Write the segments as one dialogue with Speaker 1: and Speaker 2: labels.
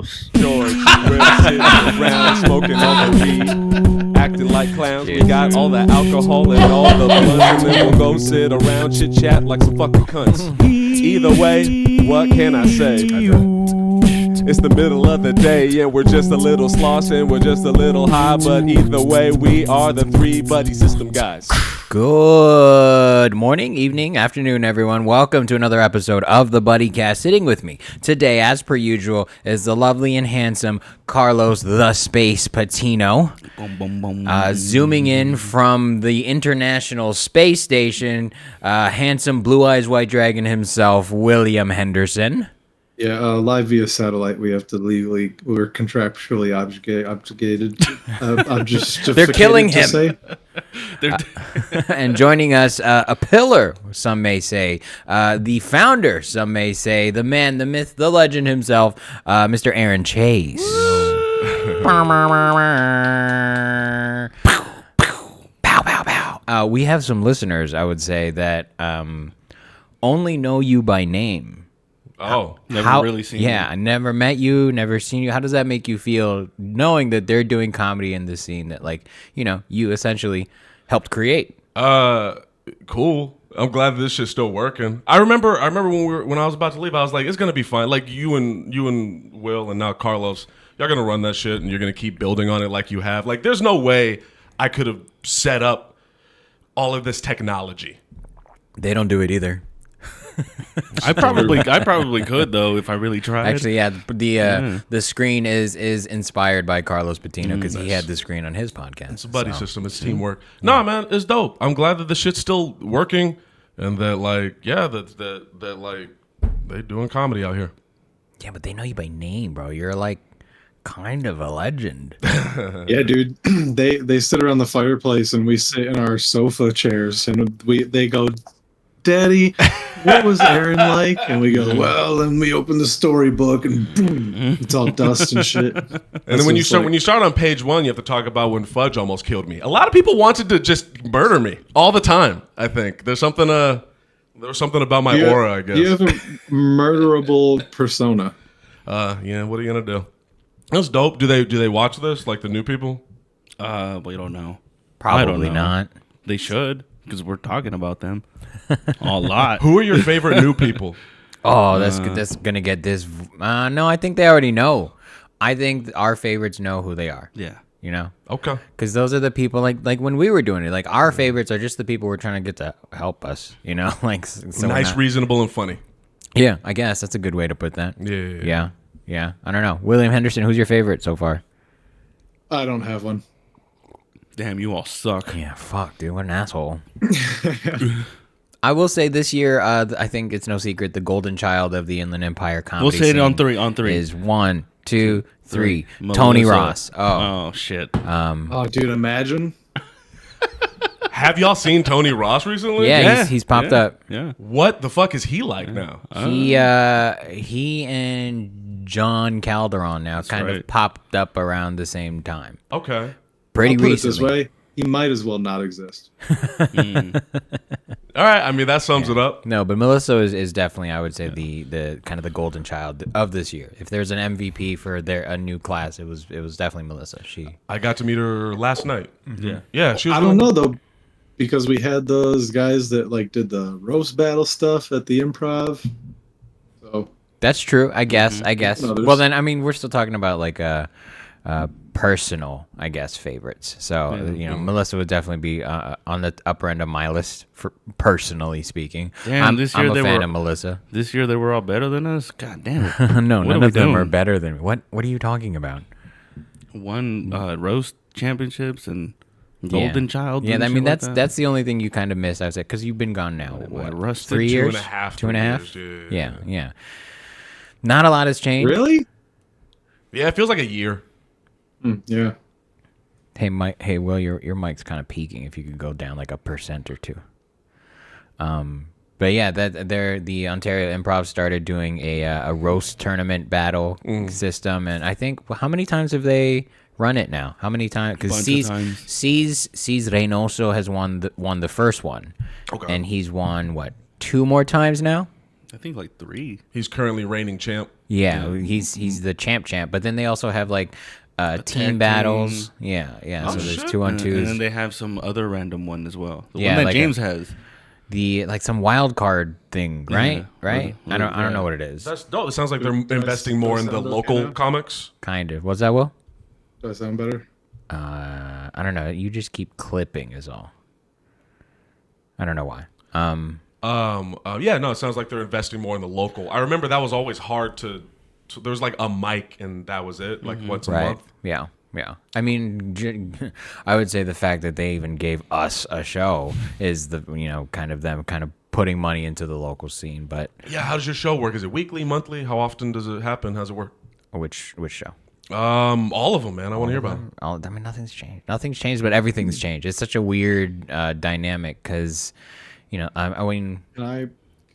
Speaker 1: Carlos.
Speaker 2: George, we're sitting around smoking all the weed, acting like clowns. We got all the alcohol and all the blunts, and then we'll go sit around chit chat like some fucking cunts. Either way, what can I say? It's the middle of the day and we're just a little sloshing, we're just a little high, but either way, we are the three buddy system guys.
Speaker 1: Good morning, evening, afternoon, everyone. Welcome to another episode of the Buddycast. Sitting with me today, as per usual, is the lovely and handsome Carlos the Space Patino. Zooming in from the International Space Station, handsome blue eyes white dragon himself, William Henderson.
Speaker 3: Yeah, live via satellite. We have to legally, we're contractually obligated.
Speaker 1: They're killing him. And joining us, a pillar, some may say, the founder, some may say, the man, the myth, the legend himself, Mr. Aaron Chase. Pow, pow, pow. We have some listeners, I would say, that only know you by name.
Speaker 4: Oh, never really seen you.
Speaker 1: Yeah, I never met you, never seen you. How does that make you feel knowing that they're doing comedy in the scene that, like, you know, you essentially helped create?
Speaker 4: Cool. I'm glad this shit's still working. I remember when I was about to leave, I was like, it's gonna be fine. Like you and Will and now Carlos, y'all gonna run that shit and you're gonna keep building on it like you have. Like, there's no way I could have set up all of this technology.
Speaker 1: They don't do it either.
Speaker 5: I probably could though if I really tried.
Speaker 1: Actually, yeah, the screen is inspired by Carlos Patino because he had the screen on his podcast.
Speaker 4: It's a buddy system. It's teamwork. Nah, man, it's dope. I'm glad that the shit's still working and that, like, yeah, that like they doing comedy out here.
Speaker 1: Yeah, but they know you by name, bro. You're like kind of a legend.
Speaker 3: Yeah, dude. They sit around the fireplace and we sit in our sofa chairs and they go, "Daddy, what was Aaron like?" And we go, "Well," and we open the storybook and boom, it's all dust and shit.
Speaker 4: And then when you start on page 1, you have to talk about when Fudge almost killed me. A lot of people wanted to just murder me all the time. I think there's something about my aura, I guess.
Speaker 3: You have a murderable persona.
Speaker 4: Yeah. What are you gonna do? That's dope. Do they watch this, like the new people?
Speaker 5: We don't know.
Speaker 1: Probably not.
Speaker 5: They should, because we're talking about them a lot.
Speaker 4: Who are your favorite new people?
Speaker 1: Oh, that's gonna get this. No, I think they already know. I think our favorites know who they are.
Speaker 5: Yeah.
Speaker 1: You know?
Speaker 4: Okay.
Speaker 1: Because those are the people, like when we were doing it, like our favorites are just the people we're trying to get to help us, you know? Like, so
Speaker 4: nice, reasonable, and funny.
Speaker 1: Yeah, I guess that's a good way to put that. Yeah. I don't know. William Henderson, who's your favorite so far?
Speaker 3: I don't have one.
Speaker 5: Damn, you all suck.
Speaker 1: Yeah, fuck, dude. What an asshole. I will say this year, I think it's no secret, the golden child of the Inland Empire comedy
Speaker 5: We'll say it on
Speaker 1: scene
Speaker 5: three.
Speaker 1: is 1, 2, 3.
Speaker 5: Melissa.
Speaker 1: Tony Ross.
Speaker 5: Oh, shit.
Speaker 3: Oh, dude, imagine.
Speaker 4: Have y'all seen Tony Ross recently?
Speaker 1: Yeah, he's popped up.
Speaker 5: Yeah.
Speaker 4: What the fuck is he like now?
Speaker 1: He and John Calderon now kind of popped up around the same time.
Speaker 4: Okay.
Speaker 1: Pretty
Speaker 3: I'll put
Speaker 1: recently.
Speaker 3: it this way, he might as well not exist.
Speaker 4: All right. I mean, that sums it up.
Speaker 1: No, but Melissa is definitely, I would say, the kind of the golden child of this year. If there's an MVP for a new class, it was definitely Melissa.
Speaker 4: I got to meet her last night.
Speaker 5: Yeah.
Speaker 4: Yeah. She was
Speaker 3: I don't know though, because we had those guys that like did the roast battle stuff at the Improv. So
Speaker 1: that's true. I guess.
Speaker 3: No,
Speaker 1: Well, then, I mean, we're still talking about like personal, I guess, favorites. So Melissa would definitely be on the upper end of my list for personally speaking.
Speaker 5: Damn, this year
Speaker 1: I'm a
Speaker 5: they
Speaker 1: fan
Speaker 5: were-
Speaker 1: of Melissa.
Speaker 5: This year they were all better than us? God damn it.
Speaker 1: No,
Speaker 5: What
Speaker 1: none
Speaker 5: are
Speaker 1: of
Speaker 5: we
Speaker 1: them are
Speaker 5: doing?
Speaker 1: better than what are you talking about?
Speaker 5: Won roast championships and golden child.
Speaker 1: Yeah,
Speaker 5: and
Speaker 1: I
Speaker 5: shit
Speaker 1: mean
Speaker 5: like
Speaker 1: that's the only thing you kind of miss. I would say because you've been gone now. What,
Speaker 5: Rusted
Speaker 1: 3 years?
Speaker 4: 2.5.
Speaker 1: 2.5.
Speaker 4: Years,
Speaker 1: Yeah. Not a lot has changed.
Speaker 3: really,
Speaker 4: Yeah, it feels like a year.
Speaker 3: yeah.
Speaker 1: Hey, Mike. Hey, Will, your mic's kind of peaking. If you could go down like 1% or 2. But yeah, the Ontario Improv started doing a roast tournament battle system, and I think how many times have they run it now? How many times? Because C's Reynoso has won the first one,
Speaker 4: Okay.
Speaker 1: and he's won what 2 more times now.
Speaker 5: I think like 3.
Speaker 4: He's currently reigning champ.
Speaker 1: Yeah, he's the champ. But then they also have like
Speaker 5: tag
Speaker 1: team battles. Yeah.
Speaker 4: Oh,
Speaker 1: So there's
Speaker 4: shit.
Speaker 1: 2-on-2s.
Speaker 5: And then they have some other random one as well. The
Speaker 1: Yeah,
Speaker 5: one that
Speaker 1: like
Speaker 5: James has.
Speaker 1: the like some wild card thing, right?
Speaker 5: Yeah.
Speaker 1: Right? I don't know what it is.
Speaker 4: That's dope. It sounds like they're investing
Speaker 3: does
Speaker 4: more
Speaker 3: that
Speaker 4: in the
Speaker 3: sound okay
Speaker 4: local
Speaker 3: now?
Speaker 4: comics.
Speaker 1: Kind of. What's that, Will?
Speaker 3: Does that sound better?
Speaker 1: I don't know. You just keep clipping is all. I don't know why.
Speaker 4: Yeah, no, it sounds like they're investing more in the local. I remember that was always hard to there was like a mic and that was it, like once a
Speaker 1: Right.
Speaker 4: month.
Speaker 1: Yeah. I mean, I would say the fact that they even gave us a show is kind of them kind of putting money into the local scene. But
Speaker 4: Yeah, how does your show work? Is it weekly, monthly? How often does it happen? How's it work?
Speaker 1: which show?
Speaker 4: All of them, man. I want to hear about it.
Speaker 1: I mean, nothing's changed. Nothing's changed, but everything's changed. It's such a weird dynamic because, I mean,
Speaker 3: Can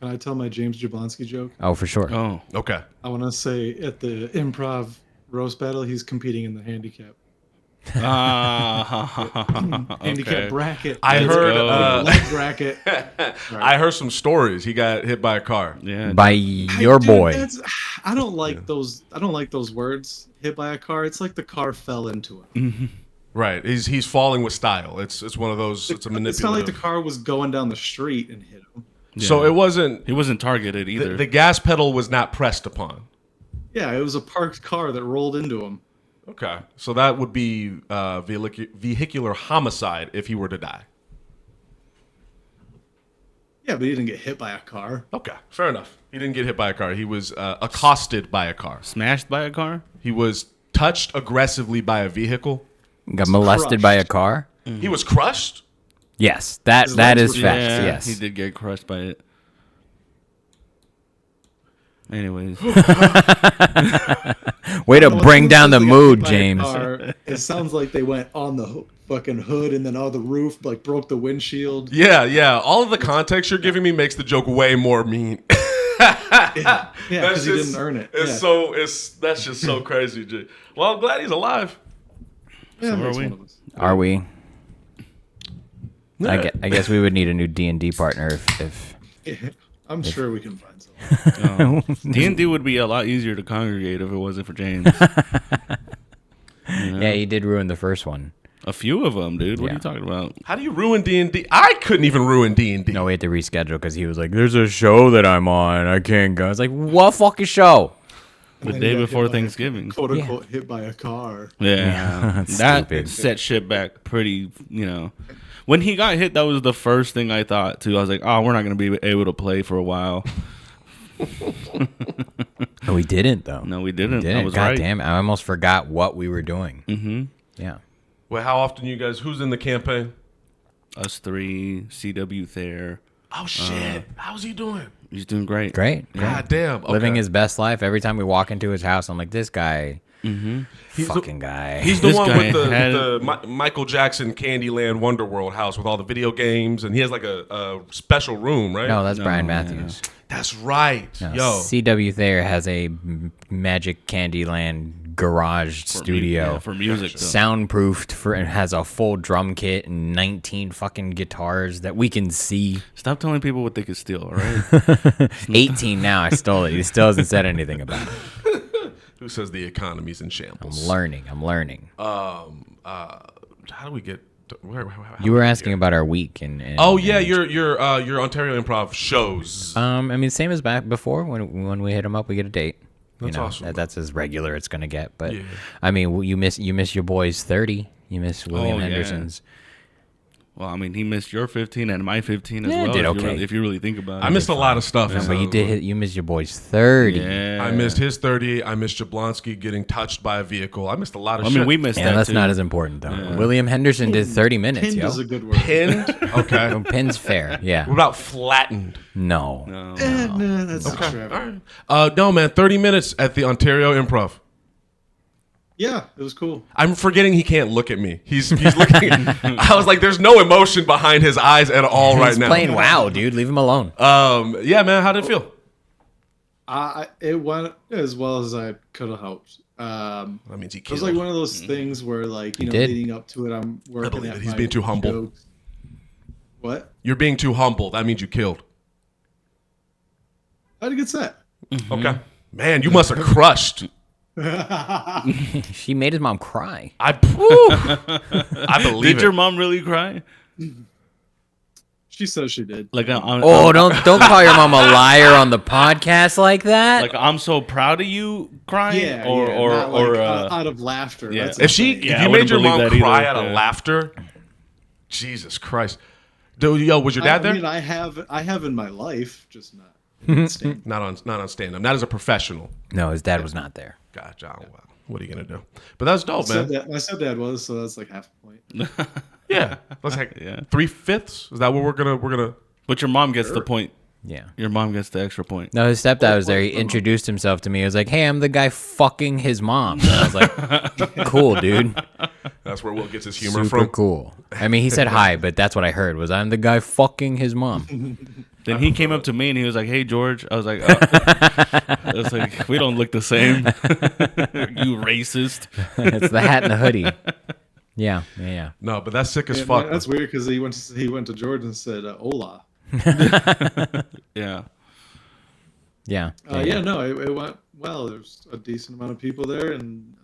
Speaker 3: I tell my James Jablonski joke?
Speaker 1: oh, for sure.
Speaker 5: Oh.
Speaker 4: Okay.
Speaker 3: I want to say at the improv roast battle, he's competing in the handicap handicap bracket.
Speaker 4: I heard
Speaker 3: leg bracket.
Speaker 4: I heard some stories. He got hit by a car.
Speaker 5: Yeah.
Speaker 1: By your
Speaker 3: Dude,
Speaker 1: boy.
Speaker 3: I don't like those. I don't like those words. Hit by a car. It's like the car fell into him.
Speaker 4: Right. He's falling with style. It's one of those. It's a manipulative.
Speaker 3: It's not like the car was going down the street and hit him.
Speaker 4: So it wasn't.
Speaker 5: He wasn't targeted either.
Speaker 4: The gas pedal was not pressed upon.
Speaker 3: Yeah, it was a parked car that rolled into him.
Speaker 4: Okay. So that would be vehicular homicide if he were to die.
Speaker 3: Yeah, but he didn't get hit by a car.
Speaker 4: Okay. Fair enough. He didn't get hit by a car. He was accosted by a car.
Speaker 5: Smashed by a car?
Speaker 4: He was touched aggressively by a vehicle.
Speaker 1: Got molested by a
Speaker 3: crushed.
Speaker 1: car?
Speaker 4: He was crushed.
Speaker 1: Yes, that
Speaker 3: His
Speaker 1: that
Speaker 3: legs
Speaker 1: is
Speaker 3: were-
Speaker 1: facts.
Speaker 5: Yeah,
Speaker 1: Yes.
Speaker 5: he did get crushed by it. Anyways.
Speaker 1: Way to
Speaker 3: Well,
Speaker 1: bring
Speaker 3: it
Speaker 1: down the
Speaker 3: sounds like
Speaker 1: mood,
Speaker 3: a hit by a
Speaker 1: James.
Speaker 3: car. It sounds like they went on the fucking hood and then on the roof, like broke the windshield.
Speaker 4: Yeah. All of the context you're giving me makes the joke way more mean.
Speaker 3: Yeah, because he didn't earn it.
Speaker 4: That's just so crazy. G. Well, I'm glad he's alive.
Speaker 3: Yeah,
Speaker 5: So
Speaker 3: makes
Speaker 5: are we?
Speaker 3: one of us.
Speaker 1: Are we?
Speaker 4: Yeah.
Speaker 1: I guess we would need a new D&D partner if
Speaker 3: I'm sure we can find something.
Speaker 5: D&D would be a lot easier to congregate if it wasn't for James.
Speaker 1: yeah, he did ruin the first one.
Speaker 5: A few of them, dude. What are
Speaker 1: Yeah.
Speaker 5: you talking about?
Speaker 4: How do you ruin D&D? I couldn't even ruin D&D.
Speaker 1: No, we had to reschedule because he was like, "There's a show that I'm on. I can't go." I was like, "What fucking show?"
Speaker 5: The
Speaker 3: then
Speaker 5: day
Speaker 3: he got
Speaker 5: before
Speaker 3: hit by a
Speaker 5: Thanksgiving.
Speaker 3: "Quote unquote" hit by a car.
Speaker 5: Yeah.
Speaker 1: that's
Speaker 5: That
Speaker 1: stupid.
Speaker 5: set shit back pretty, When he got hit, that was the first thing I thought, too. I was like, oh, we're not going to be able to play for a while.
Speaker 1: No, we didn't though.
Speaker 5: No, we didn't. I
Speaker 1: didn't.
Speaker 5: was
Speaker 1: God
Speaker 5: right.
Speaker 1: damn it! I almost forgot what we were doing.
Speaker 5: Mm-hmm.
Speaker 1: Yeah.
Speaker 4: Well, how often who's in the campaign?
Speaker 5: Us three, CW Thayer.
Speaker 4: Oh, shit. How's he doing?
Speaker 5: He's doing great.
Speaker 1: Great.
Speaker 4: God damn. Okay.
Speaker 1: Living his best life. Every time we walk into his house, I'm like, this guy,
Speaker 4: He's
Speaker 1: fucking guy.
Speaker 4: He's the
Speaker 5: This
Speaker 4: one
Speaker 5: guy
Speaker 4: with
Speaker 5: had-
Speaker 4: the Michael Jackson Candyland Wonderworld house with all the video games, and he has like a special room, right?
Speaker 1: no, that's Brian
Speaker 5: yeah.
Speaker 1: Matthews.
Speaker 4: That's right.
Speaker 1: No,
Speaker 4: Yo.
Speaker 1: CW Thayer has a Magic Candyland garage studio.
Speaker 5: Yeah, for music. Though.
Speaker 1: Soundproofed and has a full drum kit and 19 fucking guitars that we can see.
Speaker 5: Stop telling people what they could steal, all right?
Speaker 1: 18 now. I stole it. He still hasn't said anything about it.
Speaker 4: Who says the economy's in
Speaker 1: I'm
Speaker 4: shambles?
Speaker 1: learning.
Speaker 4: How do we get? Where
Speaker 1: You were asking about our week and
Speaker 4: Oh yeah, your Ontario Improv shows.
Speaker 1: I mean, same as back before when we hit him up, we get a date.
Speaker 4: That's awesome.
Speaker 1: That's as regular it's gonna get. But
Speaker 4: Yeah.
Speaker 1: I mean, you miss your boys 30. You miss William
Speaker 5: Oh, yeah.
Speaker 1: Henderson's.
Speaker 5: Well, I mean, he missed your 15 and my 15 as
Speaker 1: Yeah,
Speaker 5: well.
Speaker 1: did
Speaker 5: if you
Speaker 1: okay.
Speaker 5: really- if you really think about it.
Speaker 4: I missed a lot of stuff.
Speaker 1: But you missed your boys 30.
Speaker 5: Yeah.
Speaker 4: I missed his 30. I missed Jablonski getting touched by a vehicle. I missed a lot of
Speaker 5: I
Speaker 4: shit.
Speaker 5: mean, we missed
Speaker 1: Yeah,
Speaker 5: that
Speaker 1: that's
Speaker 5: too.
Speaker 1: not as important though. William Henderson did 30 minutes,
Speaker 3: Pinned
Speaker 1: yo.
Speaker 3: is a good word.
Speaker 4: pinned. Okay.
Speaker 1: Oh, pin's fair. Yeah.
Speaker 4: What about flattened?
Speaker 1: No.
Speaker 5: No.
Speaker 3: Nah, that's extravagant.
Speaker 4: No, man. 30 minutes at the Ontario Improv.
Speaker 3: Yeah, it was cool.
Speaker 4: I'm forgetting he can't look at me. He's looking. I was like, there's no emotion behind his eyes at all right
Speaker 1: He's
Speaker 4: now.
Speaker 1: playing WoW, dude. Leave him alone.
Speaker 4: Yeah, man. How did it feel?
Speaker 3: It went as well as I could have hoped.
Speaker 4: That means he
Speaker 3: It was
Speaker 4: killed.
Speaker 3: like one of those things where, like,
Speaker 1: did.
Speaker 3: leading up to it, I'm working
Speaker 4: believe
Speaker 3: at
Speaker 4: it. He's
Speaker 3: my
Speaker 4: being too humble.
Speaker 3: jokes. What?
Speaker 4: You're being too humble. That means you killed.
Speaker 3: I had a good set.
Speaker 4: Okay. Man, you must have crushed.
Speaker 1: She made his mom cry.
Speaker 4: I believe
Speaker 5: Did
Speaker 4: it.
Speaker 5: your mom really cry?
Speaker 3: She says she did.
Speaker 5: Like,
Speaker 1: Don't call your mom a liar on the podcast like that.
Speaker 5: like I'm so proud of you crying,
Speaker 3: Yeah,
Speaker 5: or
Speaker 3: out of laughter.
Speaker 5: yeah.
Speaker 3: That's
Speaker 4: If
Speaker 3: insane.
Speaker 4: if
Speaker 5: Yeah, I
Speaker 4: you made
Speaker 5: wouldn't
Speaker 4: your
Speaker 5: believe
Speaker 4: mom
Speaker 5: that either.
Speaker 4: cry out of
Speaker 5: Yeah.
Speaker 4: laughter, Jesus Christ. Dude, yo, was your dad there?
Speaker 3: I mean, I have in my life, just not. stand.
Speaker 4: Not on stand-up. Not as a professional.
Speaker 1: No, his dad was not there.
Speaker 4: Gotcha. Oh, wow. What are you gonna do? But that's dope,
Speaker 3: My
Speaker 4: man.
Speaker 3: stepdad was, so that's like half a point.
Speaker 4: Yeah. That's like
Speaker 5: Yeah.
Speaker 4: 3/5. Is that what we're gonna?
Speaker 5: But your mom gets the point.
Speaker 1: Yeah.
Speaker 5: Your mom gets the extra point.
Speaker 1: No, his stepdad was there. He introduced himself to me. He was like, "Hey, I'm the guy fucking his mom." And I was like, "Cool, dude.
Speaker 4: That's where Will gets his humor
Speaker 1: Super
Speaker 4: from.
Speaker 1: cool." I mean, he said hi, but that's what I heard. Was I'm the guy fucking his mom?
Speaker 5: Then he came up to me and he was like, "Hey, George." I was like, oh. I was like, "We don't look the same." You racist.
Speaker 1: It's the hat and the hoodie. Yeah.
Speaker 4: No, but that's sick as
Speaker 3: Yeah,
Speaker 4: fuck.
Speaker 3: man, that's weird because he went to George and said, "Hola."
Speaker 5: Yeah.
Speaker 1: Yeah.
Speaker 3: No, it went well. There's a decent amount of people there, and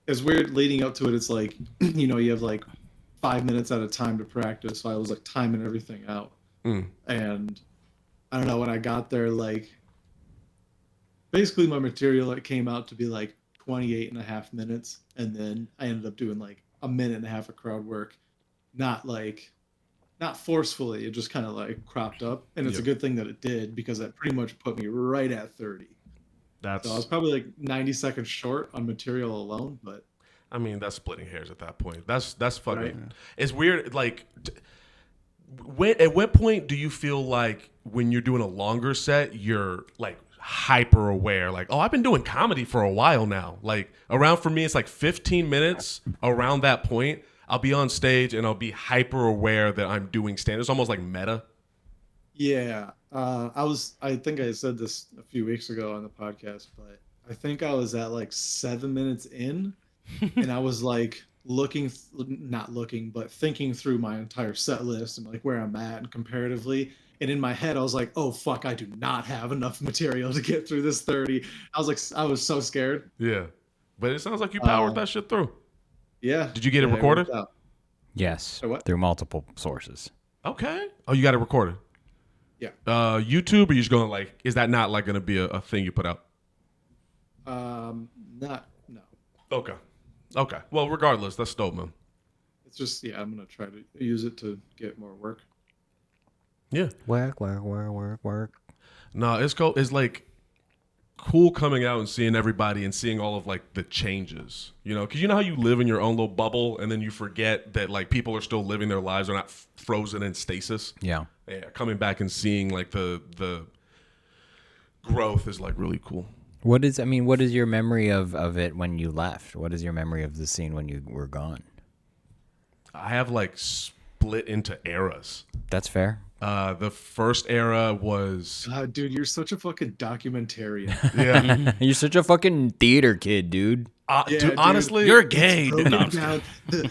Speaker 3: it's weird leading up to it. It's like, you have like 5 minutes at a time to practice. So I was like timing everything out. And I don't know, when I got there, like basically my material, it came out to be like 28 and a half minutes. And then I ended up doing like a minute and a half of crowd work. Not forcefully, it just kind of like cropped up. And it's a good thing that it did, because that pretty much put me right at 30.
Speaker 4: That's.
Speaker 3: So I was probably like 90 seconds short on material alone, but
Speaker 4: I mean, that's splitting hairs at that point. That's fucking.
Speaker 3: Right.
Speaker 4: It's weird. Like, at what point do you feel like when you're doing a longer set, you're like hyper aware? Like, oh, I've been doing comedy for a while now. Like, around for me, it's like 15 minutes. Around that point, I'll be on stage and I'll be hyper aware that I'm doing stand. It's almost like meta.
Speaker 3: yeah. I think I said this a few weeks ago on the podcast, but I think I was at like 7 minutes in, and I was like not looking, but thinking through my entire set list and like where I'm at and comparatively. And in my head, I was like, oh, fuck, I do not have enough material to get through this 30. I was so scared.
Speaker 4: Yeah. But it sounds like you powered that shit through.
Speaker 3: Yeah.
Speaker 4: Did you get it
Speaker 3: Yeah,
Speaker 4: recorded?
Speaker 3: worked out.
Speaker 1: Yes.
Speaker 3: What?
Speaker 1: Through multiple sources.
Speaker 4: Okay. Oh, you got it recorded.
Speaker 3: Yeah.
Speaker 4: YouTube, or you just going like, is that not like going to be a thing you put out?
Speaker 3: No.
Speaker 4: Okay. Well, regardless, that's dope, man.
Speaker 3: It's just, yeah, I'm going to try to use it to get more work.
Speaker 4: Yeah.
Speaker 1: Work.
Speaker 4: No, it's cool. It's like cool coming out and seeing everybody and seeing all of like the changes, because you know how you live in your own little bubble and then you forget that like people are still living their lives. They're not frozen in stasis.
Speaker 1: Yeah.
Speaker 4: Yeah. Coming back and seeing like the growth is like really cool.
Speaker 1: What is your memory of it when you left? What is your memory of the scene when you were gone?
Speaker 4: I have like split into eras.
Speaker 1: That's fair.
Speaker 4: The first era was
Speaker 3: Dude, you're such a fucking documentarian.
Speaker 4: yeah.
Speaker 1: You're such a fucking theater kid, dude.
Speaker 4: Dude, honestly,
Speaker 5: You're gay.
Speaker 3: Broken
Speaker 5: No, I'm just
Speaker 3: down,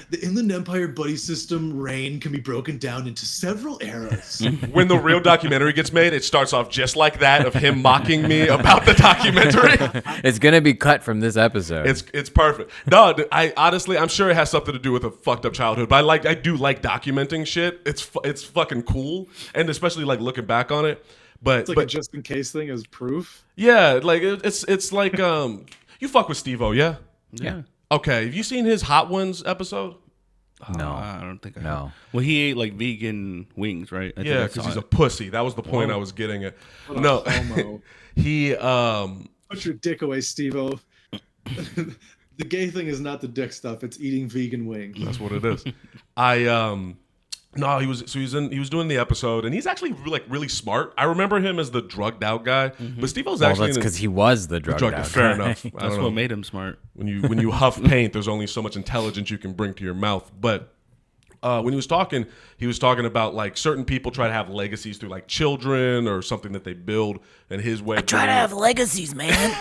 Speaker 3: the Inland Empire buddy system reign can be broken down into several eras.
Speaker 4: when the real documentary gets made, it starts off just like that of him mocking me about the documentary.
Speaker 1: It's gonna be cut from this episode.
Speaker 4: It's perfect. No, I honestly, I'm sure it has something to do with a fucked up childhood, but I do like documenting shit. It's fucking cool, and especially like looking back on it. But
Speaker 3: It's like a just in case thing as proof.
Speaker 4: yeah, like it's like you fuck with Steve-O, yeah?
Speaker 1: yeah.
Speaker 4: Okay, have you seen his Hot Ones episode?
Speaker 1: No.
Speaker 5: I don't think I
Speaker 1: No.
Speaker 5: have. Well, he ate like vegan wings, right? I think
Speaker 4: Yeah,
Speaker 5: I
Speaker 4: because
Speaker 5: saw
Speaker 4: he's a
Speaker 5: it.
Speaker 4: pussy. That was the point I was getting at.
Speaker 3: What a
Speaker 4: No,
Speaker 3: homo.
Speaker 4: he
Speaker 3: Put your dick away, Steve-O. The gay thing is not the dick stuff, it's eating vegan wings.
Speaker 4: that's what it is. No, he was doing the episode, and he's actually like really smart. I remember him as the drugged out guy, but Steve-O's
Speaker 1: Well,
Speaker 4: actually
Speaker 1: that's
Speaker 4: in
Speaker 1: because
Speaker 4: his,
Speaker 1: he was the drug
Speaker 4: drugged.
Speaker 1: out
Speaker 4: Fair
Speaker 1: guy.
Speaker 4: enough. I
Speaker 5: That's
Speaker 4: don't know.
Speaker 5: what made him smart.
Speaker 4: When you huff paint, there's only so much intelligence you can bring to your mouth. But when he was talking about like certain people try to have legacies through like children or something that they build, and his way.
Speaker 1: Try to have legacies, man.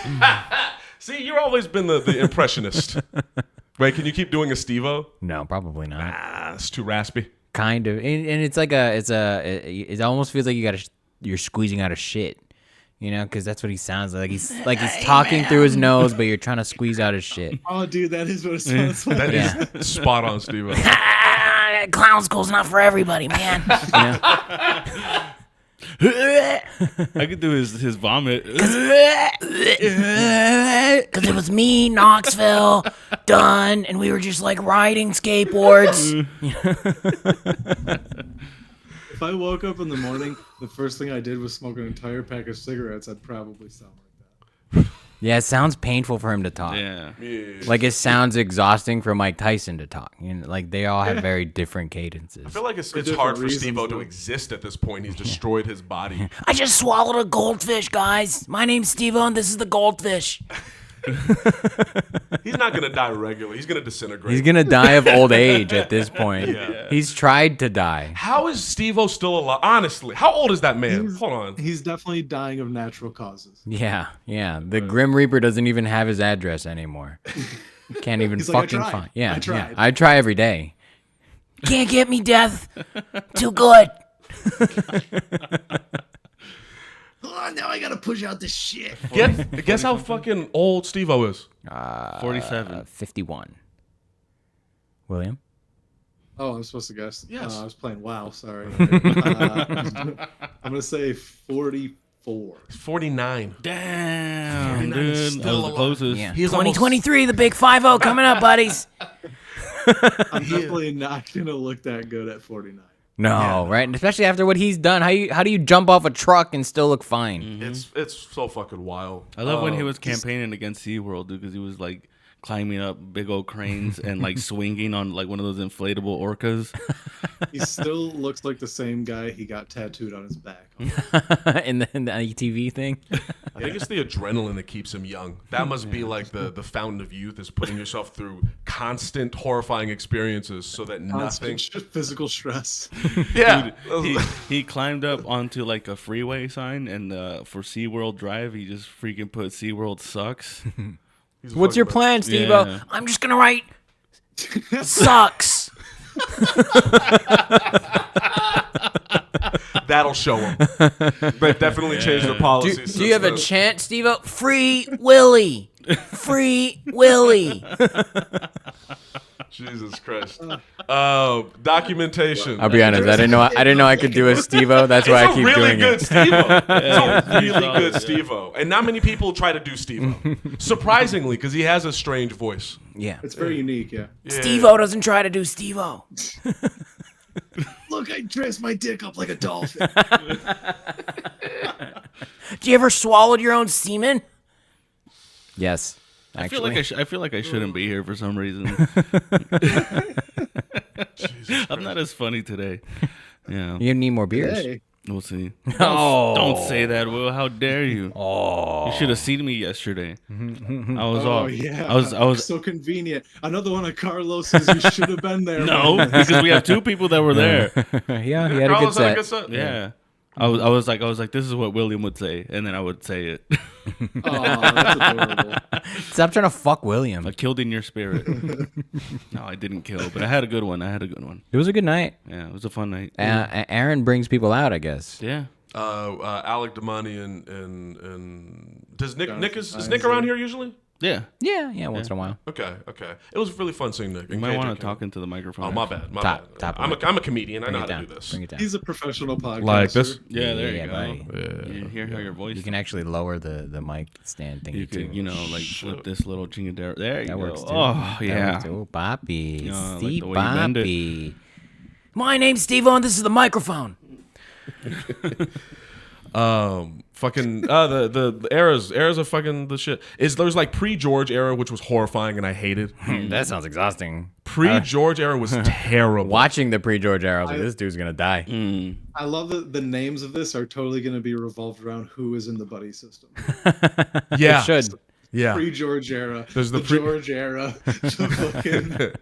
Speaker 4: See, you've always been the impressionist. Right? Can you keep doing a Steve-O?
Speaker 1: No, probably not.
Speaker 4: It's too raspy.
Speaker 1: Kind of, and it's like it almost feels like you got to you're squeezing out a shit. You know, because that's what he sounds like. He's talking through his nose, but you're trying to squeeze out his shit.
Speaker 3: Oh, dude, that is what it sounds like.
Speaker 4: That is spot on, Steve.
Speaker 1: Clown school's not for everybody, man.
Speaker 5: I could do his vomit.
Speaker 1: Because it was me, Knoxville, Dunn, and we were just like riding skateboards.
Speaker 3: If I woke up in the morning, the first thing I did was smoke an entire pack of cigarettes, I'd probably sound like that.
Speaker 1: Yeah, it sounds painful for him to talk.
Speaker 5: Yeah.
Speaker 1: Like it sounds exhausting for Mike Tyson to talk. You know, like they all have very different cadences.
Speaker 4: I feel like it's
Speaker 3: different
Speaker 4: hard for
Speaker 3: reasons,
Speaker 4: Steve-O to
Speaker 3: though.
Speaker 4: exist at this point. He's destroyed his body.
Speaker 1: I just swallowed a goldfish, guys. My name's Steve-O, and this is the goldfish.
Speaker 4: He's not gonna die regularly. He's gonna disintegrate.
Speaker 1: He's gonna die of old age at this point.
Speaker 4: Yeah.
Speaker 1: He's tried to die.
Speaker 4: How is Steve-O still alive? Honestly, how old is that man? Hold on.
Speaker 3: He's definitely dying of natural causes.
Speaker 1: Yeah. The Grim Reaper doesn't even have his address anymore. Can't even
Speaker 3: He's like,
Speaker 1: fucking
Speaker 3: "I tried.
Speaker 1: find. Yeah,
Speaker 3: I tried."
Speaker 1: I try every day. Can't get me, death. Too good.
Speaker 3: Oh, now I gotta push out this shit.
Speaker 4: Guess how fucking old Steve-O is.
Speaker 5: 47.
Speaker 1: 51. William?
Speaker 3: Oh, I'm supposed to guess.
Speaker 4: Yes.
Speaker 3: I was playing WoW, sorry. I'm gonna say 44.
Speaker 4: 49.
Speaker 5: Damn,
Speaker 4: 49
Speaker 5: dude.
Speaker 4: is
Speaker 5: That
Speaker 4: still
Speaker 5: was the
Speaker 4: alive.
Speaker 5: closest.
Speaker 1: Yeah.
Speaker 4: He's
Speaker 1: 2023, the big 5-0 coming up, buddies.
Speaker 3: I'm definitely not gonna look that good at 49.
Speaker 1: No, right? And especially after what he's done. How do you jump off a truck and still look fine?
Speaker 4: It's so fucking wild.
Speaker 5: I love when he was campaigning against SeaWorld, dude, because he was like climbing up big old cranes and like swinging on like one of those inflatable orcas.
Speaker 3: He still looks like the same guy he got tattooed on his back.
Speaker 1: in the ATV thing.
Speaker 4: I think it's the adrenaline that keeps him young. That must be like the fountain of youth, is putting yourself through constant horrifying experiences so that nothing.
Speaker 3: Constant physical stress.
Speaker 4: Yeah.
Speaker 5: He climbed up onto like a freeway sign, and for SeaWorld Drive, he just freaking put SeaWorld sucks.
Speaker 1: What's your plan, Steve-O?
Speaker 5: Yeah.
Speaker 1: I'm just going to write sucks.
Speaker 4: That'll show him. But definitely change their policies.
Speaker 1: Do you have a chant, Steve-O? Free Willy. Free Willy.
Speaker 4: Jesus Christ. Documentation.
Speaker 1: I'll be honest. I didn't know I could do a Steve-O. That's why I keep
Speaker 4: It's a really
Speaker 1: doing
Speaker 4: good
Speaker 1: it.
Speaker 4: Steve-O. It's a really good Steve-O. And not many people try to do Steve-O. Surprisingly, because he has a strange voice.
Speaker 1: Yeah.
Speaker 3: It's very unique, yeah.
Speaker 1: Steve-O doesn't try to do Steve-O.
Speaker 3: Look, I dress my dick up like a dolphin.
Speaker 1: Do you ever swallowed your own semen? Yes.
Speaker 5: I feel like I shouldn't be here for some reason. I'm not as funny today. Yeah,
Speaker 1: You need more beers.
Speaker 3: Hey,
Speaker 5: we'll see.
Speaker 1: Oh.
Speaker 5: Don't say that, Will. How dare you?
Speaker 1: Oh.
Speaker 5: You should have seen me yesterday. I was
Speaker 3: oh
Speaker 5: all.
Speaker 3: yeah,
Speaker 5: I was.
Speaker 3: so convenient. Another one of Carlos's. You should have been there.
Speaker 5: No,
Speaker 3: man.
Speaker 5: because we have two people that were there.
Speaker 1: Yeah, he had a good
Speaker 4: Carlos had a
Speaker 1: set.
Speaker 4: good set.
Speaker 5: Yeah. I was like, this is what William would say, and then I would say it.
Speaker 3: Oh, that's adorable.
Speaker 1: Stop trying to fuck William.
Speaker 5: I killed in your spirit. No, I didn't kill, but I had a good one.
Speaker 1: It was a good night.
Speaker 5: Yeah, it was a fun night.
Speaker 1: Aaron brings people out, I guess.
Speaker 5: Yeah.
Speaker 4: Alec Damani and does Nick is
Speaker 3: Jonathan
Speaker 4: Nick around here usually?
Speaker 5: Yeah.
Speaker 1: Yeah, once in a while.
Speaker 4: Okay. It was really fun seeing Nick.
Speaker 5: You might want to talk into the microphone.
Speaker 4: Oh, my bad.
Speaker 1: Top
Speaker 4: I'm
Speaker 1: of
Speaker 4: a comedian. I know how
Speaker 1: Bring
Speaker 4: to
Speaker 1: it
Speaker 4: do this.
Speaker 1: Bring it down.
Speaker 3: He's a professional podcaster.
Speaker 4: Like this?
Speaker 5: Yeah, there you go.
Speaker 1: buddy.
Speaker 5: You hear how your voice.
Speaker 1: You can actually lower the mic stand thing
Speaker 5: You
Speaker 1: too.
Speaker 5: could, like flip this little chingadera. There you
Speaker 1: That
Speaker 5: go.
Speaker 1: works too.
Speaker 5: Oh,
Speaker 1: That
Speaker 5: yeah.
Speaker 1: works too. Oh, Boppy.
Speaker 5: Yeah, I like
Speaker 1: Steve
Speaker 5: the way you bend it.
Speaker 1: Boppy. My name's Steve-O, and this is the microphone.
Speaker 4: Fucking the eras of fucking the shit. There's like pre-George era, which was horrifying and I hated.
Speaker 1: That sounds exhausting.
Speaker 4: Pre-George era was terrible.
Speaker 1: Watching the pre-George era, I was like, this dude's gonna die.
Speaker 3: I love that the names of this are totally going to be revolved around who is in the buddy system.
Speaker 4: Yeah.
Speaker 1: It should.
Speaker 4: Yeah.
Speaker 3: Pre-George era.
Speaker 4: There's the
Speaker 3: George era. The fucking...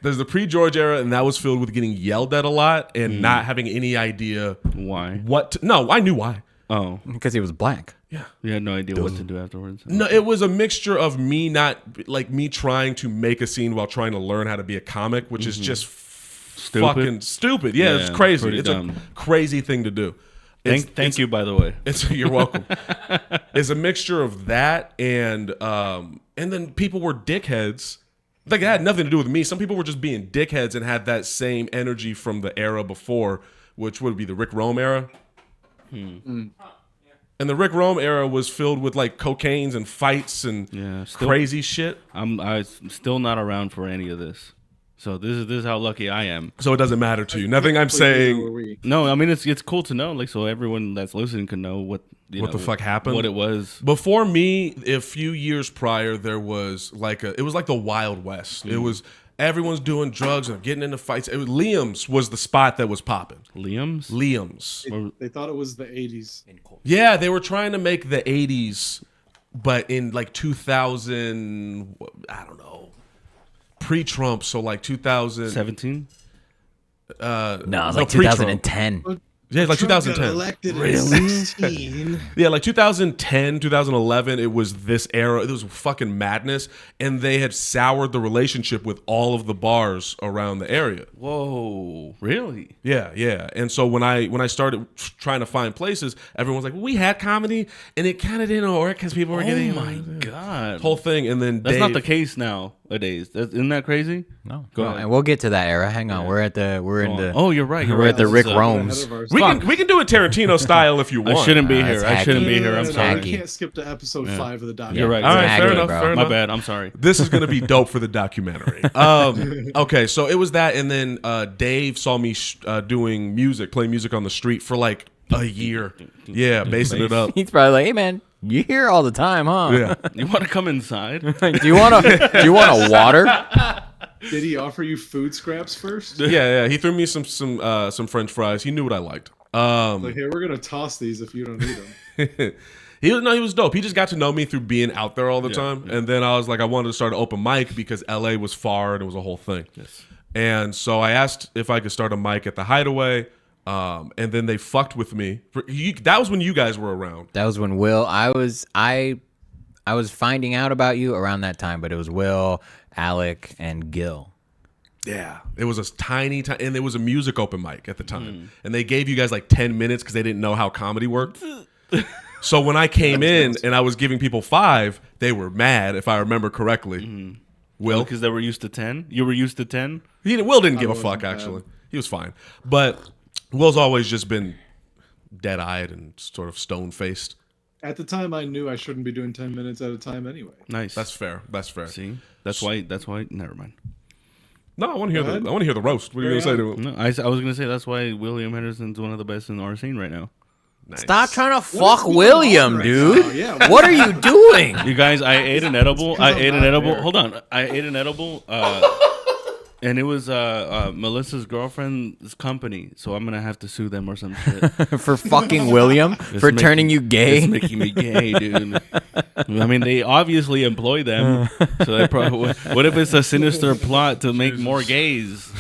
Speaker 4: There's the pre-George era, and that was filled with getting yelled at a lot and not having any idea
Speaker 5: Why?
Speaker 4: what to, no, I knew why.
Speaker 5: Oh,
Speaker 1: Because he was black.
Speaker 5: you had no idea what to do afterwards.
Speaker 4: No, it was a mixture of me trying to make a scene while trying to learn how to be a comic, which is just
Speaker 5: Stupid?
Speaker 4: fucking stupid. Yeah, it's
Speaker 5: Yeah,
Speaker 4: crazy.
Speaker 5: pretty
Speaker 4: It's
Speaker 5: dumb.
Speaker 4: a crazy thing to do.
Speaker 5: Thank you, by the way.
Speaker 4: You're welcome. It's a mixture of that and then people were dickheads. Like, it had nothing to do with me. Some people were just being dickheads and had that same energy from the era before, which would be the Rick Rome era. And the Rick Rome era was filled with like cocaines and fights and crazy shit.
Speaker 5: I'm still not around for any of this. So this is how lucky I am.
Speaker 4: So it doesn't matter to you. Nothing I'm saying.
Speaker 5: No, I mean it's cool to know, like, so everyone that's listening can know what
Speaker 4: the fuck happened,
Speaker 5: what it was.
Speaker 4: Before me, a few years prior, there was it was like the Wild West. It was everyone's doing drugs and getting into fights. Liam's was the spot that was popping.
Speaker 5: Liam's.
Speaker 3: They thought it was the 80s.
Speaker 4: Yeah, they were trying to make the 80s, but in like 2000, I don't know. Pre-Trump, so like 2017.
Speaker 1: No, it was like 2010.
Speaker 4: Yeah, like
Speaker 3: Trump
Speaker 4: 2010.
Speaker 3: got elected in 16.
Speaker 4: Yeah, like 2010, 2011, it was this era. It was fucking madness. And they had soured the relationship with all of the bars around the area.
Speaker 5: Whoa, really?
Speaker 4: Yeah, yeah. And so when I started trying to find places, everyone was like, well, we had comedy, and it kind of didn't work because people were getting...
Speaker 5: Oh, my God.
Speaker 4: Whole thing, and then
Speaker 5: That's not the case nowadays. Isn't that crazy?
Speaker 1: No.
Speaker 5: Go ahead.
Speaker 1: And we'll get to that era. Hang on. We're in the...
Speaker 5: Oh, you're right.
Speaker 1: We're at the Rick Rome's.
Speaker 4: We can do it Tarantino style if you want.
Speaker 5: I shouldn't be here.
Speaker 1: that's
Speaker 5: I shouldn't be here. I'm
Speaker 3: No,
Speaker 5: sorry.
Speaker 3: you can't skip to episode 5 of the documentary.
Speaker 5: You're right.
Speaker 4: All right,
Speaker 1: Exactly,
Speaker 4: fair enough,
Speaker 1: bro.
Speaker 4: fair enough.
Speaker 5: My bad. I'm sorry.
Speaker 4: This is going to be dope for the documentary. Okay, so it was that, and then Dave saw me playing music on the street for like a year. Yeah, basing it up.
Speaker 1: He's probably like, hey, man, you here all the time, huh?
Speaker 4: Yeah.
Speaker 5: You want to come inside?
Speaker 1: do you want a water?
Speaker 3: Did he offer you food scraps first?
Speaker 4: Yeah. He threw me some French fries. He knew what I liked.
Speaker 3: Like, hey, we're gonna toss these if you don't need them.
Speaker 4: He was dope. He just got to know me through being out there all the time. And then I was like, I wanted to start an open mic because LA was far and it was a whole thing.
Speaker 5: Yes.
Speaker 4: And so I asked if I could start a mic at the Hideaway. And then they fucked with me. That was when you guys were around.
Speaker 1: That was when Will. I was finding out about you around that time, but it was Will, Alec, and Gil.
Speaker 4: Yeah, it was a tiny, and there was a music open mic at the time, and they gave you guys like 10 minutes because they didn't know how comedy worked. So when I came in and I was giving people 5, they were mad, if I remember correctly. Will,
Speaker 5: Because they were used to 10? You were used to 10?
Speaker 4: Will didn't give a
Speaker 3: wasn't
Speaker 4: fuck,
Speaker 3: bad.
Speaker 4: actually. He was fine. But Will's always just been dead-eyed and sort of stone-faced.
Speaker 3: At the time, I knew I shouldn't be doing 10 minutes at a time anyway.
Speaker 5: Nice.
Speaker 4: That's fair.
Speaker 5: See? That's why, never mind.
Speaker 4: No, I want to
Speaker 3: ahead.
Speaker 4: hear the roast. What are you going to say to him?
Speaker 5: No, I was going to say that's why William Henderson's one of the best in our scene right now.
Speaker 4: Nice.
Speaker 1: Stop trying to
Speaker 3: What
Speaker 1: fuck
Speaker 3: is going
Speaker 1: William,
Speaker 3: on right
Speaker 1: dude.
Speaker 3: now? Yeah,
Speaker 1: What are you doing?
Speaker 5: You guys, I ate an edible.
Speaker 3: I'm not there.
Speaker 5: Hold on. I ate an edible, and it was Melissa's girlfriend's company, so I'm going to have to sue them or some shit.
Speaker 1: For fucking William? For turning you gay?
Speaker 5: It's making me gay, dude. I mean, they obviously employ them. So they probably. What if it's a sinister plot to make more gays?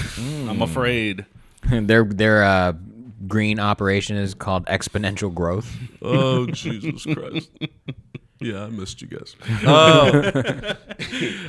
Speaker 5: I'm afraid.
Speaker 1: Their green operation is called exponential growth.
Speaker 4: Oh, Jesus Christ. Yeah, I missed you guys.
Speaker 5: I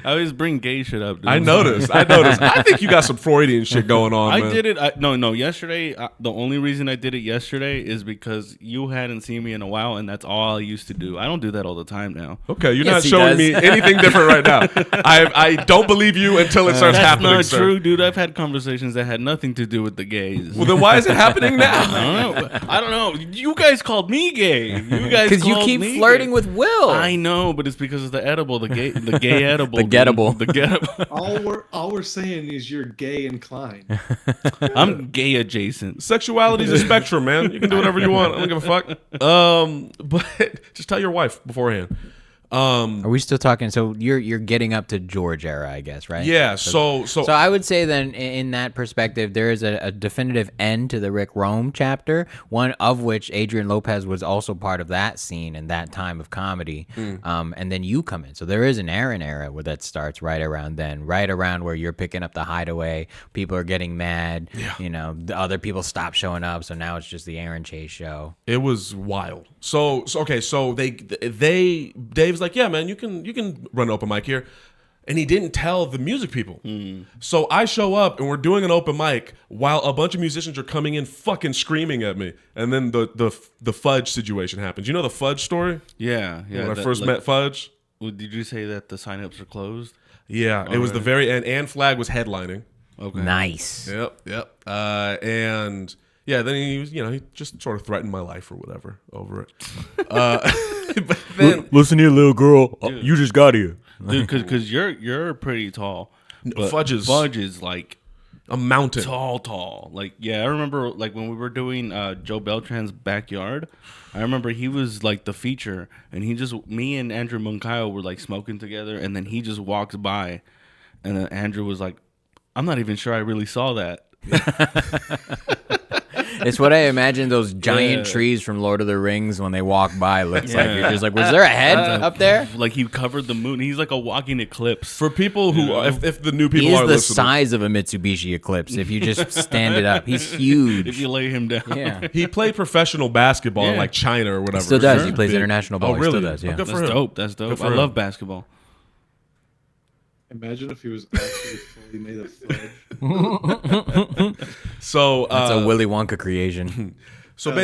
Speaker 5: always bring gay shit up, dude.
Speaker 4: I noticed. I think you got some Freudian shit going on,
Speaker 5: I
Speaker 4: man.
Speaker 5: did it. No. Yesterday, the only reason I did it yesterday is because you hadn't seen me in a while, and that's all I used to do. I don't do that all the time now.
Speaker 4: Okay, you're
Speaker 1: Yes,
Speaker 4: not
Speaker 1: he
Speaker 4: showing
Speaker 1: does.
Speaker 4: me anything different right now. I don't believe you until it starts
Speaker 5: That's
Speaker 4: happening,
Speaker 5: not
Speaker 4: sir.
Speaker 5: true, dude. I've had conversations that had nothing to do with the gays.
Speaker 4: Well, then why is it happening now?
Speaker 5: I don't know. You guys called me gay. You guys
Speaker 1: Because you
Speaker 5: called
Speaker 1: keep
Speaker 5: me
Speaker 1: flirting
Speaker 5: gay.
Speaker 1: with Will.
Speaker 5: I know, but it's because of the edible, the gay edible,
Speaker 1: The
Speaker 5: dude.
Speaker 1: gettable.
Speaker 5: The gettable.
Speaker 3: all we're saying is you're gay inclined.
Speaker 5: I'm gay adjacent.
Speaker 4: Sexuality is a spectrum, man. You can do whatever you want. I don't give a fuck. But just tell your wife beforehand.
Speaker 1: Are we still talking? So you're getting up to George era, I guess, right?
Speaker 4: Yeah. So
Speaker 1: I would say then, in that perspective, there is a definitive end to the Rick Rome chapter, one of which Adrian Lopez was also part of that scene and that time of comedy. And then you come in. So there is an Aaron era where that starts right around then, right around where you're picking up the Hideaway. People are getting mad.
Speaker 4: Yeah.
Speaker 1: You know, the other people stop showing up. So now it's just the Aaron Chase show.
Speaker 4: it was wild. So Dave's like, yeah, man, you can run open mic here. And he didn't tell the music people. So I show up and we're doing an open mic while a bunch of musicians are coming in fucking screaming at me. And then the Fudge situation happens. You know the Fudge story?
Speaker 5: Yeah.
Speaker 4: When I first met Fudge?
Speaker 5: Did you say that the signups are closed?
Speaker 4: Yeah, it was the very end. Ann Flag was headlining.
Speaker 5: Okay.
Speaker 1: Nice.
Speaker 4: Yep. And yeah, then he was, he just sort of threatened my life or whatever over it. But then,
Speaker 1: Listen here, little girl. You just got here.
Speaker 5: Dude, because you're pretty tall. But
Speaker 4: Fudge is
Speaker 5: like
Speaker 4: a mountain.
Speaker 5: Tall. Like, yeah, I remember like when we were doing Joe Beltran's backyard. I remember he was like the feature, and me and Andrew Munkayo were like smoking together, and then he just walks by, and then Andrew was like, "I'm not even sure I really saw that."
Speaker 1: It's what I imagine those giant trees from Lord of the Rings when they walk by looks like. You're just like, was there a head up there?
Speaker 5: Like he covered the moon. He's like a walking eclipse.
Speaker 4: For people who, if the new people
Speaker 1: He is
Speaker 4: are
Speaker 1: the
Speaker 4: listening,
Speaker 1: size of a Mitsubishi Eclipse if you just stand it up. He's huge.
Speaker 5: If you lay him down.
Speaker 1: Yeah.
Speaker 4: he played professional basketball in like China or whatever.
Speaker 1: He still does.
Speaker 4: Sure.
Speaker 1: He plays international ball.
Speaker 4: Oh, really?
Speaker 1: He still does, yeah.
Speaker 4: Good for
Speaker 5: That's
Speaker 4: him.
Speaker 5: dope. That's dope.
Speaker 4: Good for
Speaker 5: I
Speaker 4: him.
Speaker 5: love basketball.
Speaker 3: Imagine if he was actually fully made of fudge.
Speaker 4: So
Speaker 1: That's a Willy Wonka creation.
Speaker 4: So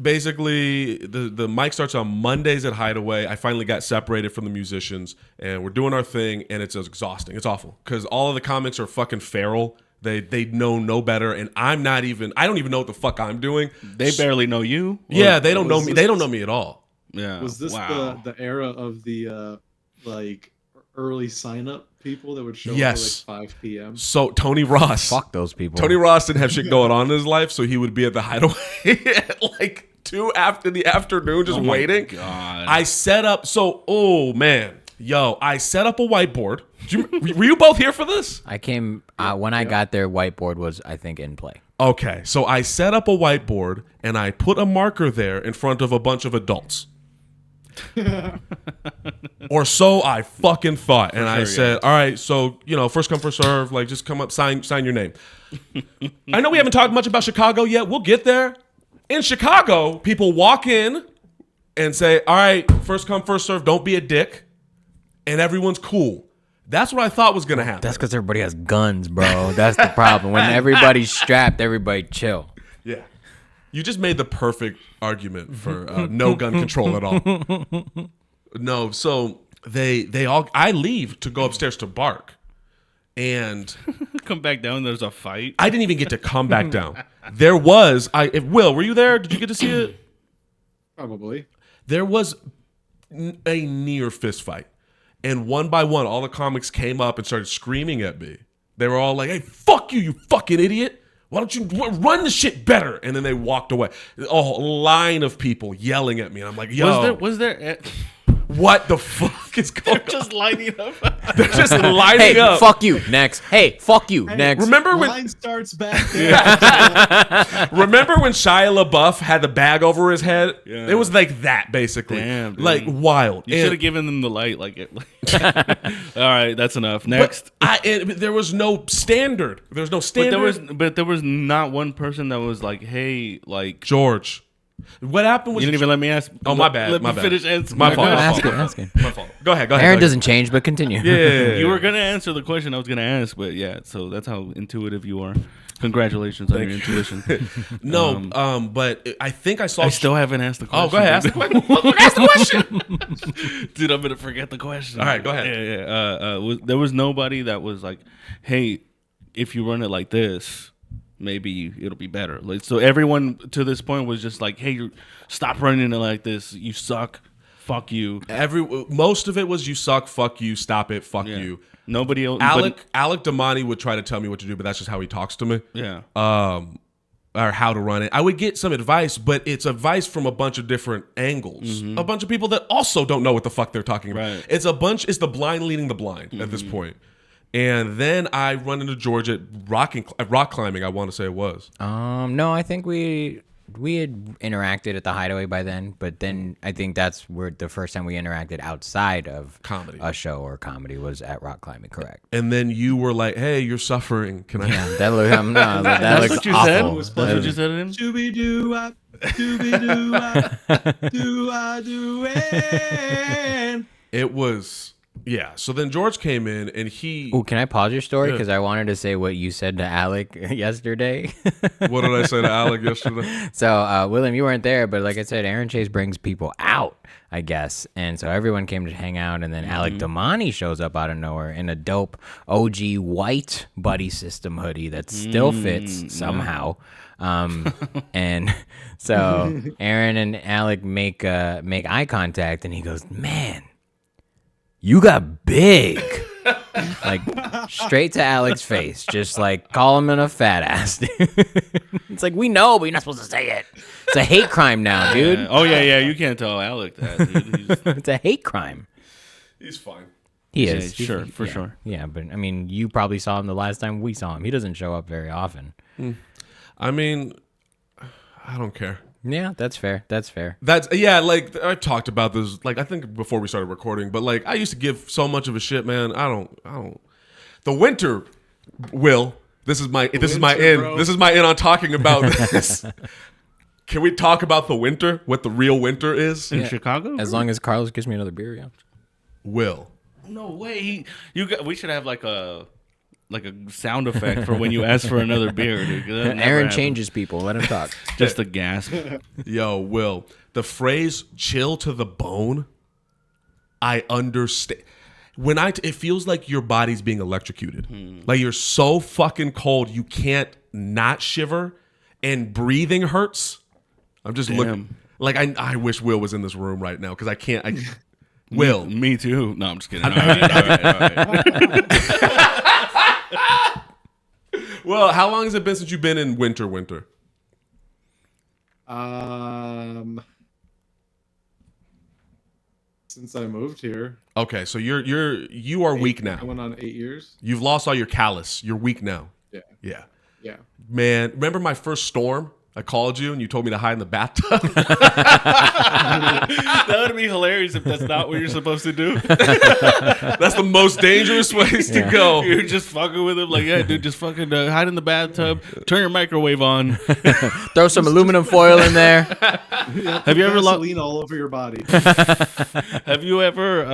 Speaker 4: basically, the mic starts on Mondays at Hideaway. I finally got separated from the musicians, and we're doing our thing, and it's exhausting. It's awful because all of the comics are fucking feral. They know no better, and I don't even know what the fuck I'm doing.
Speaker 5: They barely know you.
Speaker 4: Yeah, they don't know me. They don't know me at all.
Speaker 5: Yeah.
Speaker 3: Was this the era of the like early sign up people that would show up at like 5 p.m.?
Speaker 4: So Tony Ross.
Speaker 1: Fuck those people.
Speaker 4: Tony Ross didn't have shit going on in his life, so he would be at the Hideaway at like 2 after the afternoon just waiting.
Speaker 5: God.
Speaker 4: I set up, I set up a whiteboard. Were you both here for this?
Speaker 1: I came, when I got there, whiteboard was, I think, in play.
Speaker 4: Okay, so I set up a whiteboard and I put a marker there in front of a bunch of adults. Or so I fucking thought. And I said, all right, so, first come, first serve, like just come up, sign your name. I know we haven't talked much about Chicago yet. We'll get there. In Chicago, people walk in and say, all right, first come, first serve, don't be a dick. And everyone's cool. That's what I thought was going to happen.
Speaker 1: That's because everybody has guns, bro. That's the problem. When everybody's strapped, everybody chill.
Speaker 4: Yeah. You just made the perfect argument for no gun control at all. No, so I leave to go upstairs to bark. And
Speaker 5: come back down, there's a fight.
Speaker 4: I didn't even get to come back down. There was, Will, were you there? Did you get to see it?
Speaker 3: Probably.
Speaker 4: There was a near fist fight. And one by one, all the comics came up and started screaming at me. They were all like, hey, fuck you, you fucking idiot. Why don't you run the shit better? And then they walked away. A whole line of people yelling at me. And I'm like, yo.
Speaker 5: Was there
Speaker 4: what the fuck is going on?
Speaker 5: just lining up?
Speaker 4: They're just lining
Speaker 1: Hey,
Speaker 4: up.
Speaker 1: fuck you, next. Hey, fuck you, next.
Speaker 4: Remember when
Speaker 3: Line starts back there.
Speaker 4: Remember when Shia LaBeouf had the bag over his head?
Speaker 5: Yeah.
Speaker 4: It was like that, basically.
Speaker 5: Damn, dude.
Speaker 4: Like wild.
Speaker 5: You should have given them the light. All right, that's enough. Next.
Speaker 4: There was no standard. There was no standard.
Speaker 5: But there was not one person that was like, hey, like
Speaker 4: George. What happened was
Speaker 5: you didn't even let me ask.
Speaker 4: Oh, my bad.
Speaker 5: Let
Speaker 4: my
Speaker 5: me
Speaker 4: bad.
Speaker 5: finish answering.
Speaker 4: My fault.
Speaker 1: Ask it.
Speaker 4: My fault. Go ahead.
Speaker 1: Aaron doesn't change, but continue.
Speaker 4: Yeah.
Speaker 5: You were gonna answer the question I was gonna ask, but yeah. So that's how intuitive you are. Congratulations on your intuition.
Speaker 4: No, but I think I saw.
Speaker 5: I still haven't asked the question.
Speaker 4: Oh, go ahead. Ask the question. Ask the question.
Speaker 5: Dude, I'm gonna forget the question.
Speaker 4: All right, go ahead.
Speaker 5: Yeah. There was nobody that was like, "Hey, if you run it like this, maybe it'll be better." Like, so everyone to this point was just like, "Hey, stop running it like this. You suck. Fuck you."
Speaker 4: Most of it was you suck. Fuck you. Stop it. Fuck you.
Speaker 5: Nobody else.
Speaker 4: Alec Damani would try to tell me what to do, but that's just how he talks to me.
Speaker 5: Yeah.
Speaker 4: Or how to run it. I would get some advice, but it's advice from a bunch of different angles. A bunch of people that also don't know what the fuck they're talking about.
Speaker 5: Right.
Speaker 4: It's the blind leading the blind at this point. And then I run into George at rock climbing, I want to say it was.
Speaker 1: No, I think we had interacted at the Hideaway by then, but then I think that's where the first time we interacted outside of
Speaker 4: Comedy.
Speaker 1: a show or comedy was at rock climbing. Correct.
Speaker 4: And then you were like, "Hey, you're suffering. Can I?"
Speaker 1: Yeah, that that
Speaker 5: That's
Speaker 1: looks
Speaker 5: what you
Speaker 1: awful.
Speaker 5: said. That's what you said to him.
Speaker 3: Dooby-doo-wop, dooby-doo-wop, do-I-do-it.
Speaker 4: It was Yeah. So then George came in and he.
Speaker 1: Oh, can I pause your story?
Speaker 4: Yeah.
Speaker 1: Because I wanted to say what you said to Alec yesterday.
Speaker 4: What did I say to Alec yesterday?
Speaker 1: So, William, you weren't there, but like I said, Aaron Chase brings people out, I guess. And so everyone came to hang out, and then Alec Damani shows up out of nowhere in a dope OG white Buddy System hoodie that still fits somehow. And so Aaron and Alec make eye contact, and he goes, "Man, you got big." Like straight to Alec's face, just like call him a fat ass, dude. It's like, we know, but you're not supposed to say it. It's a hate crime now, dude.
Speaker 5: Oh yeah, you can't tell Alec that, dude.
Speaker 1: It's a hate crime.
Speaker 4: He's fine.
Speaker 1: He
Speaker 5: Yeah,
Speaker 1: is.
Speaker 5: sure, for
Speaker 1: Yeah.
Speaker 5: sure.
Speaker 1: Yeah, but I mean, you probably saw him the last time we saw him. He doesn't show up very often.
Speaker 4: I mean, I don't care.
Speaker 1: Yeah, that's fair. That's fair.
Speaker 4: That's yeah, like I talked about this, like I think before we started recording, but like I used to give so much of a shit, man. I don't. The winter, Will. This is my
Speaker 3: winter,
Speaker 4: in.
Speaker 3: bro.
Speaker 4: This is my in on talking about this. Can we talk about the winter? What the real winter is?
Speaker 5: In Chicago?
Speaker 1: As long as Carlos gives me another beer, yeah.
Speaker 4: Will.
Speaker 5: No way. We should have like a sound effect for when you ask for another beer, dude. 'Cause that never
Speaker 1: Aaron
Speaker 5: happens.
Speaker 1: changes people. Let him talk.
Speaker 5: Just a gasp.
Speaker 4: Yo, Will. The phrase "chill to the bone," I understand. When it feels like your body's being electrocuted. Like you're so fucking cold you can't not shiver, and breathing hurts. I'm just looking. Like I wish Will was in this room right now because I can't. Will.
Speaker 5: Me too. No, I'm just kidding. All right.
Speaker 4: Well, how long has it been since you've been in winter?
Speaker 3: Since I moved here,
Speaker 4: Okay, so you are weak now.
Speaker 3: going on 8 years.
Speaker 4: You've lost all your callus. You're weak now.
Speaker 3: Yeah,
Speaker 4: Yeah.
Speaker 3: yeah.
Speaker 4: Man, remember my first storm? I called you and you told me to hide in the bathtub.
Speaker 5: That would be hilarious if that's not what you're supposed to do.
Speaker 4: That's the most dangerous place to go.
Speaker 5: You're just fucking with him, like, yeah, dude, just fucking hide in the bathtub, turn your microwave on.
Speaker 1: Throw some aluminum foil in there.
Speaker 5: Have you ever
Speaker 3: Vaseline all over your body?
Speaker 5: Have you ever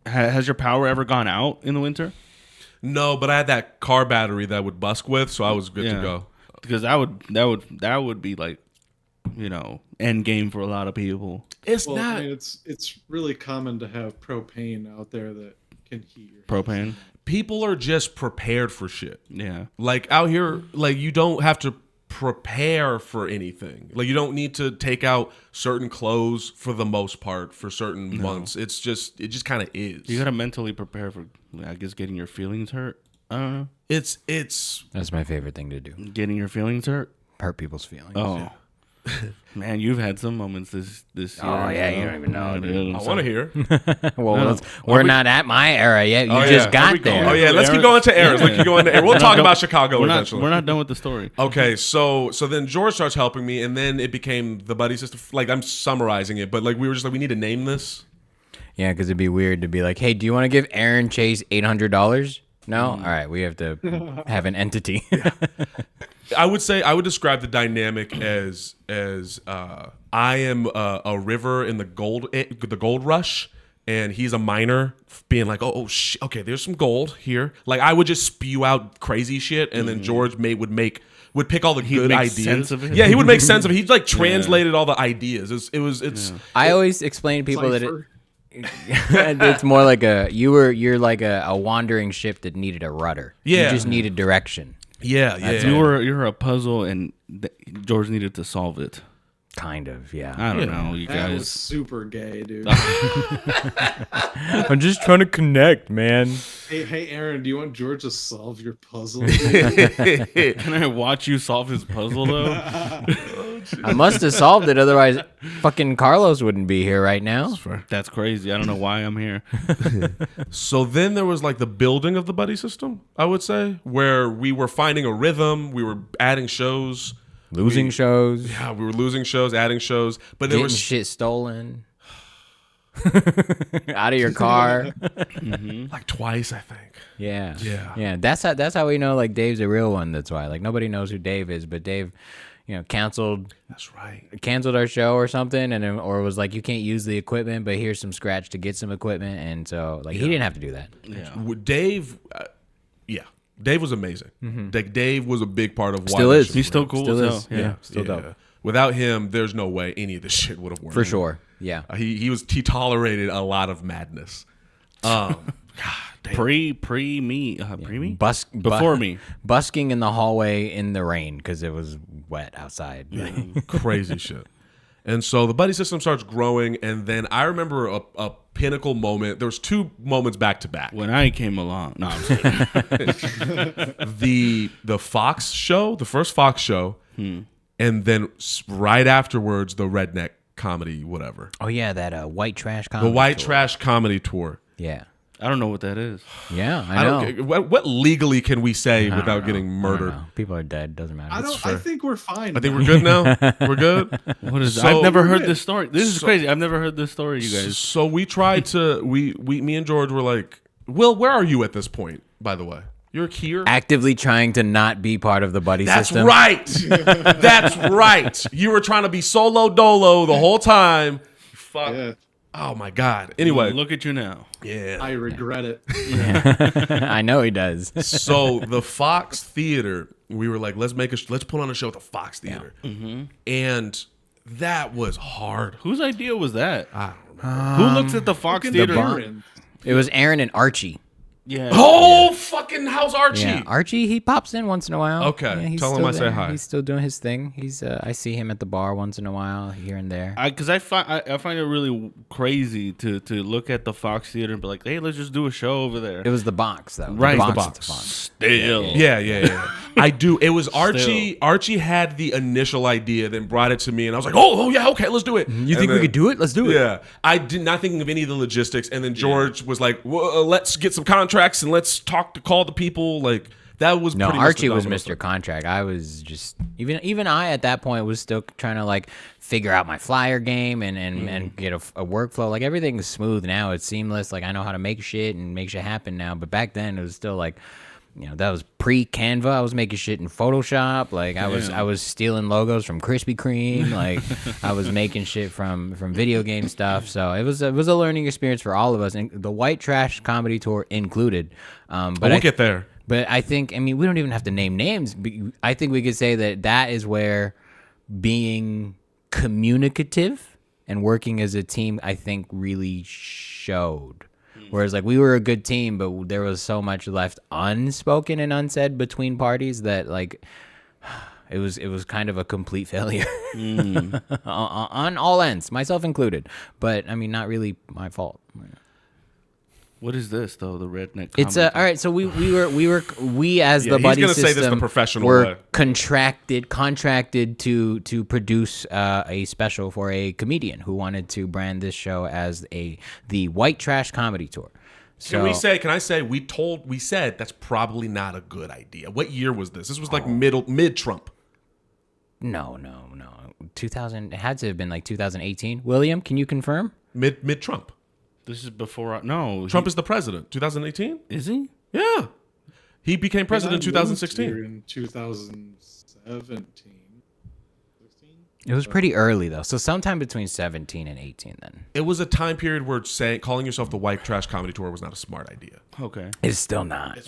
Speaker 5: has your power ever gone out in the winter?
Speaker 4: No, but I had that car battery that I would busk with, so I was good to go.
Speaker 5: Because that would be like, end game for a lot of people.
Speaker 4: It's
Speaker 3: Well,
Speaker 4: not.
Speaker 3: I mean, it's really common to have propane out there that can heat your
Speaker 5: Propane.
Speaker 4: People are just prepared for shit.
Speaker 5: Yeah.
Speaker 4: Like out here, like you don't have to prepare for anything. Like you don't need to take out certain clothes for the most part for certain months. It just kind of is.
Speaker 5: You gotta mentally prepare for, I guess, getting your feelings hurt. I don't know.
Speaker 4: It's
Speaker 1: That's my favorite thing to do.
Speaker 5: Getting your feelings hurt.
Speaker 1: Hurt people's feelings.
Speaker 5: Oh, man, you've had some moments this year.
Speaker 1: Oh, yeah, you don't even know, dude.
Speaker 4: I want to hear.
Speaker 1: Well, we're not at my era yet. You just got there.
Speaker 4: Oh yeah, let's keep going to errors. Let's keep going to errors. We'll talk about Chicago eventually.
Speaker 5: We're not done with the story.
Speaker 4: Okay, so then George starts helping me, and then it became the buddy system. Like I'm summarizing it, but like we were just like, we need to name this.
Speaker 1: Yeah, because it'd be weird to be like, hey, do you want to give Aaron Chase $800? No? All right, we have to have an entity.
Speaker 4: I would describe the dynamic as I am a river in the gold rush, and he's a miner being like, okay, there's some gold here. Like I would just spew out crazy shit, and then George would pick all the good
Speaker 5: make
Speaker 4: ideas.
Speaker 5: sense of it?
Speaker 4: Yeah, he would make sense of it. He like translated all the ideas. It's
Speaker 1: I always explain to people that
Speaker 3: Cipher.
Speaker 1: it's more like you're like a wandering ship that needed a rudder.
Speaker 4: Yeah.
Speaker 1: You just needed direction.
Speaker 4: yeah.
Speaker 5: You're a puzzle, and George needed to solve it.
Speaker 1: Kind of, yeah.
Speaker 5: I don't know, you
Speaker 3: That was
Speaker 5: guys.
Speaker 3: super gay, dude.
Speaker 1: I'm just trying to connect, man.
Speaker 3: Hey, Aaron, do you want George to solve your puzzle?
Speaker 5: Can I watch you solve his puzzle though?
Speaker 1: I must have solved it, otherwise fucking Carlos wouldn't be here right now.
Speaker 5: That's crazy. I don't know why I'm here.
Speaker 4: So then there was like the building of the buddy system, I would say, where we were finding a rhythm, we were adding shows.
Speaker 1: Losing shows,
Speaker 4: Yeah, we were losing shows, adding shows, but there
Speaker 1: getting
Speaker 4: was
Speaker 1: shit stolen out of your car.
Speaker 4: like twice, I think.
Speaker 1: Yeah. That's how we know like Dave's a real one. That's why like nobody knows who Dave is, but Dave, canceled
Speaker 4: That's right.
Speaker 1: our show or something, and or was like, you can't use the equipment, but here's some scratch to get some equipment, and so like he didn't have to do that.
Speaker 5: Yeah.
Speaker 4: Dave, Dave was amazing. Like Dave was a big part of why
Speaker 1: Still
Speaker 4: this
Speaker 1: is.
Speaker 4: shit
Speaker 5: He's still
Speaker 4: ran.
Speaker 5: cool.
Speaker 1: Still
Speaker 5: as
Speaker 1: is.
Speaker 5: hell.
Speaker 1: Yeah, still dope.
Speaker 4: Without him, there's no way any of this shit would have worked.
Speaker 1: For sure. Yeah.
Speaker 4: He tolerated a lot of madness. God damn.
Speaker 5: Pre me.
Speaker 1: Before
Speaker 5: me.
Speaker 1: Busking in the hallway in the rain because it was wet outside.
Speaker 4: Crazy shit. And so the buddy system starts growing, and then I remember a pinnacle moment. There was 2 moments back to back.
Speaker 5: When I came along. No, I'm kidding.
Speaker 4: The Fox show, the first Fox show, and then right afterwards the redneck comedy, whatever.
Speaker 1: Oh yeah, that white trash comedy.
Speaker 4: The white
Speaker 1: tour.
Speaker 4: trash comedy tour.
Speaker 1: Yeah.
Speaker 5: I don't know what that is.
Speaker 1: Yeah, I know.
Speaker 4: What legally can we say
Speaker 1: I don't
Speaker 4: without
Speaker 1: know.
Speaker 4: getting
Speaker 1: I don't
Speaker 4: murdered?
Speaker 1: know. People are dead. Doesn't matter.
Speaker 3: I think we're fine.
Speaker 4: I think we're good now. We're good.
Speaker 5: What is?
Speaker 4: So-
Speaker 5: I've never heard this story. This is crazy. I've never heard this story, you guys.
Speaker 4: So we tried to. Me and George were like, Will, where are you at this point? By the way, you're here.
Speaker 1: Actively trying to not be part of the buddy
Speaker 4: That's
Speaker 1: system.
Speaker 4: right. That's right. You were trying to be solo dolo the whole time. Fuck.
Speaker 3: Yeah,
Speaker 4: Oh my God. Anyway,
Speaker 5: Look at you now.
Speaker 4: yeah.
Speaker 3: I regret it.
Speaker 1: I know he does.
Speaker 4: So the Fox Theater, we were like, let's put on a show at the Fox Theater, and that was hard.
Speaker 5: Whose idea was that?
Speaker 4: I don't know.
Speaker 5: Who looks at the Fox Theater?
Speaker 3: Aaron.
Speaker 1: It was Aaron and Archie.
Speaker 5: Yeah.
Speaker 4: Oh, fucking how's Archie?
Speaker 1: Yeah, Archie, he pops in once in a while.
Speaker 4: Okay,
Speaker 1: Yeah, he's
Speaker 4: tell him
Speaker 1: still
Speaker 4: I say
Speaker 1: there.
Speaker 4: hi.
Speaker 1: He's still doing his thing. I see him at the bar once in a while, here and there.
Speaker 5: Because I find it really crazy to look at the Fox Theater and be like, hey, let's just do a show over there.
Speaker 1: It was the box, though.
Speaker 5: Right,
Speaker 1: the
Speaker 5: the
Speaker 1: box.
Speaker 4: box.
Speaker 1: at the box.
Speaker 5: Still.
Speaker 4: Yeah. I do. It was Archie. Archie had the initial idea, then brought it to me, and I was like, oh yeah, okay, let's do it.
Speaker 1: You think we could do it? Let's do it.
Speaker 4: Yeah. I did not thinking of any of the logistics, and then George was like, well, let's get some contracts and let's call the people. Like that was
Speaker 1: No,
Speaker 4: pretty much
Speaker 1: Archie
Speaker 4: the
Speaker 1: was
Speaker 4: domino
Speaker 1: Mr.
Speaker 4: effect.
Speaker 1: Contract. I was just even I at that point was still trying to like figure out my flyer game and get a workflow. Like everything is smooth now. It's seamless. Like I know how to make shit and make shit happen now. But back then it was still like, that was pre-Canva. I was making shit in Photoshop. Like I was stealing logos from Krispy Kreme. Like I was making shit from video game stuff. So it was a learning experience for all of us, and the white trash comedy tour included. But
Speaker 4: We'll get there.
Speaker 1: But I think, we don't even have to name names. But I think we could say that is where being communicative and working as a team, I think, really showed. Whereas, like, we were a good team, but there was so much left unspoken and unsaid between parties that, like, it was kind of a complete failure on all ends, myself included. But, not really my fault.
Speaker 5: What is this though? The redneck.
Speaker 1: It's all right. So we as
Speaker 4: Yeah,
Speaker 1: the
Speaker 4: he's
Speaker 1: buddy
Speaker 4: gonna
Speaker 1: system
Speaker 4: say this the professional
Speaker 1: were
Speaker 4: way.
Speaker 1: contracted to produce a special for a comedian who wanted to brand this show as the white trash comedy tour. So,
Speaker 4: Can I say we said that's probably not a good idea. What year was this? This was like mid Trump.
Speaker 1: No. 2000. It had to have been like 2018. William, can you confirm?
Speaker 4: Mid Trump.
Speaker 5: This is before. No,
Speaker 4: Trump is the president. 2018?
Speaker 5: Is he?
Speaker 4: Yeah. He became president in
Speaker 3: I moved
Speaker 4: 2016.
Speaker 3: here in 2017. 16?
Speaker 1: It was pretty early though, so sometime between 17 and 18. Then
Speaker 4: It was a time period where calling yourself the white trash comedy tour was not a smart idea.
Speaker 5: Okay.
Speaker 1: it's still not.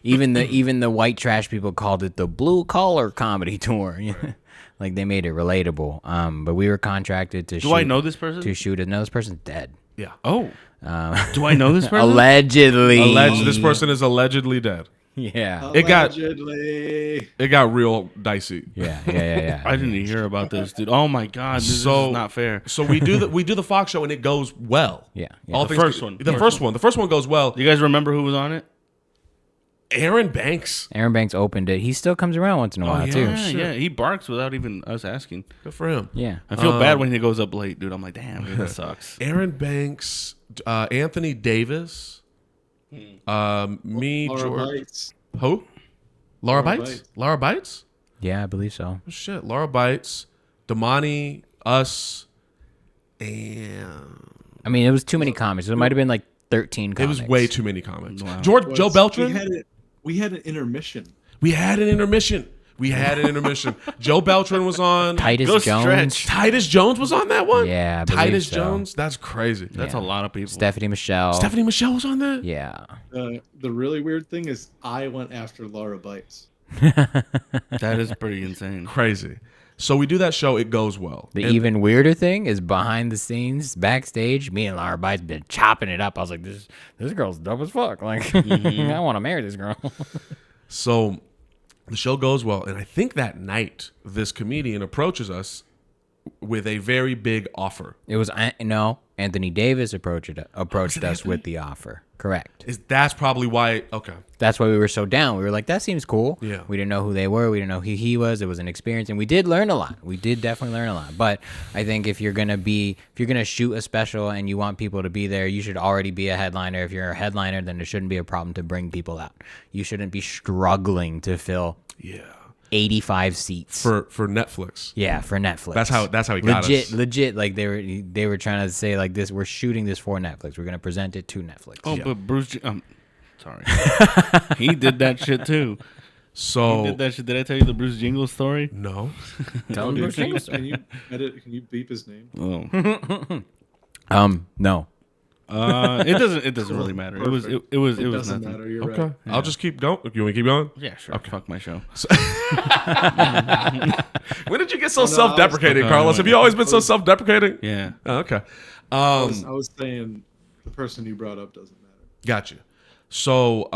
Speaker 1: Even the white trash people called it the blue collar comedy tour. Like they made it relatable. But we were contracted to.
Speaker 5: Do I know this person?
Speaker 1: To shoot it. No, this person's dead.
Speaker 4: Yeah.
Speaker 5: Oh. Do I know this person?
Speaker 1: Allegedly.
Speaker 4: This person is allegedly dead.
Speaker 1: Yeah.
Speaker 4: It got-
Speaker 3: Allegedly.
Speaker 4: It got real dicey.
Speaker 1: Yeah.
Speaker 5: I didn't hear about this, dude. Oh my god, this is not fair.
Speaker 4: So we do the Fox show and it goes well.
Speaker 1: Yeah.
Speaker 4: All
Speaker 5: The
Speaker 4: things-
Speaker 5: first one.
Speaker 4: The first one. The first one goes well.
Speaker 5: You guys remember who was on it?
Speaker 4: Aaron Banks.
Speaker 1: Aaron Banks opened it. He still comes around once in a while too.
Speaker 5: Yeah. He barks without even us asking.
Speaker 4: Good for him.
Speaker 1: Yeah.
Speaker 5: I feel bad when he goes up late, dude. I'm like, damn, dude, that sucks.
Speaker 4: Aaron Banks, Anthony Davis, me,
Speaker 3: Laura
Speaker 4: George.
Speaker 3: Bites.
Speaker 4: Who? Laura
Speaker 3: Laura
Speaker 4: Bites?
Speaker 3: Bites.
Speaker 4: Laura Bites?
Speaker 1: Yeah, I believe so.
Speaker 4: Oh, shit. Laura Bites, Damani, us, and
Speaker 1: It was too many comics. It might have been like 13
Speaker 4: it
Speaker 1: comics.
Speaker 4: was way too many comics.
Speaker 5: Wow.
Speaker 4: Joe Beltran.
Speaker 3: We had an intermission.
Speaker 4: We had an intermission. We had an intermission. Joe Beltran was on.
Speaker 1: Titus
Speaker 5: Go
Speaker 1: Jones.
Speaker 5: stretch.
Speaker 4: Titus Jones was on that one?
Speaker 1: Yeah, I believe
Speaker 4: Titus
Speaker 1: so.
Speaker 4: Jones? That's crazy.
Speaker 5: That's a lot of people.
Speaker 1: Stephanie Michelle.
Speaker 4: Stephanie Michelle was on that?
Speaker 1: Yeah.
Speaker 3: The really weird thing is I went after Laura Bites.
Speaker 5: That is pretty insane.
Speaker 4: Crazy. So we do that show. It goes well.
Speaker 1: The
Speaker 4: And
Speaker 1: even weirder thing is behind the scenes, backstage, me and Laura Bites been chopping it up. I was like, this girl's dope as fuck. Like, I want to marry this girl.
Speaker 4: So the show goes well. And I think that night, this comedian approaches us with a very big offer.
Speaker 1: It was, Anthony Davis approached us with the offer. Correct.
Speaker 4: That's probably why. Okay.
Speaker 1: That's why we were so down. We were like, that seems cool.
Speaker 4: Yeah.
Speaker 1: We didn't know who they were. We didn't know who he was. It was an experience. And we did learn a lot. We did definitely learn a lot. But I think if you're going to shoot a special and you want people to be there, you should already be a headliner. If you're a headliner, then there shouldn't be a problem to bring people out. You shouldn't be struggling to fill 85 seats.
Speaker 4: For Netflix.
Speaker 1: Yeah, for Netflix.
Speaker 4: That's how he got us.
Speaker 1: Legit. Like they were trying to say like this. We're shooting this for Netflix. We're gonna present it to Netflix.
Speaker 5: Oh, but Bruce, sorry, he did that shit too.
Speaker 4: So
Speaker 5: He did that shit. Did I tell you the Bruce Jingles story?
Speaker 4: no.
Speaker 1: Tell them
Speaker 3: Dude,
Speaker 1: Bruce Jingles.
Speaker 3: can you edit? Can you beep his name?
Speaker 5: Oh,
Speaker 1: No.
Speaker 5: it doesn't really matter. It was
Speaker 3: Doesn't
Speaker 5: nothing.
Speaker 3: matter. You're
Speaker 4: Okay.
Speaker 3: right.
Speaker 4: I'll just keep going. You want me to keep going?
Speaker 5: Yeah, sure. Fuck my show.
Speaker 4: When did you get so
Speaker 3: I was-
Speaker 4: self-deprecating,
Speaker 5: Okay,
Speaker 4: Carlos? Have you always been so self-deprecating?
Speaker 5: Yeah.
Speaker 4: Oh, okay.
Speaker 3: I was saying the person you brought up doesn't matter.
Speaker 4: Gotcha. So,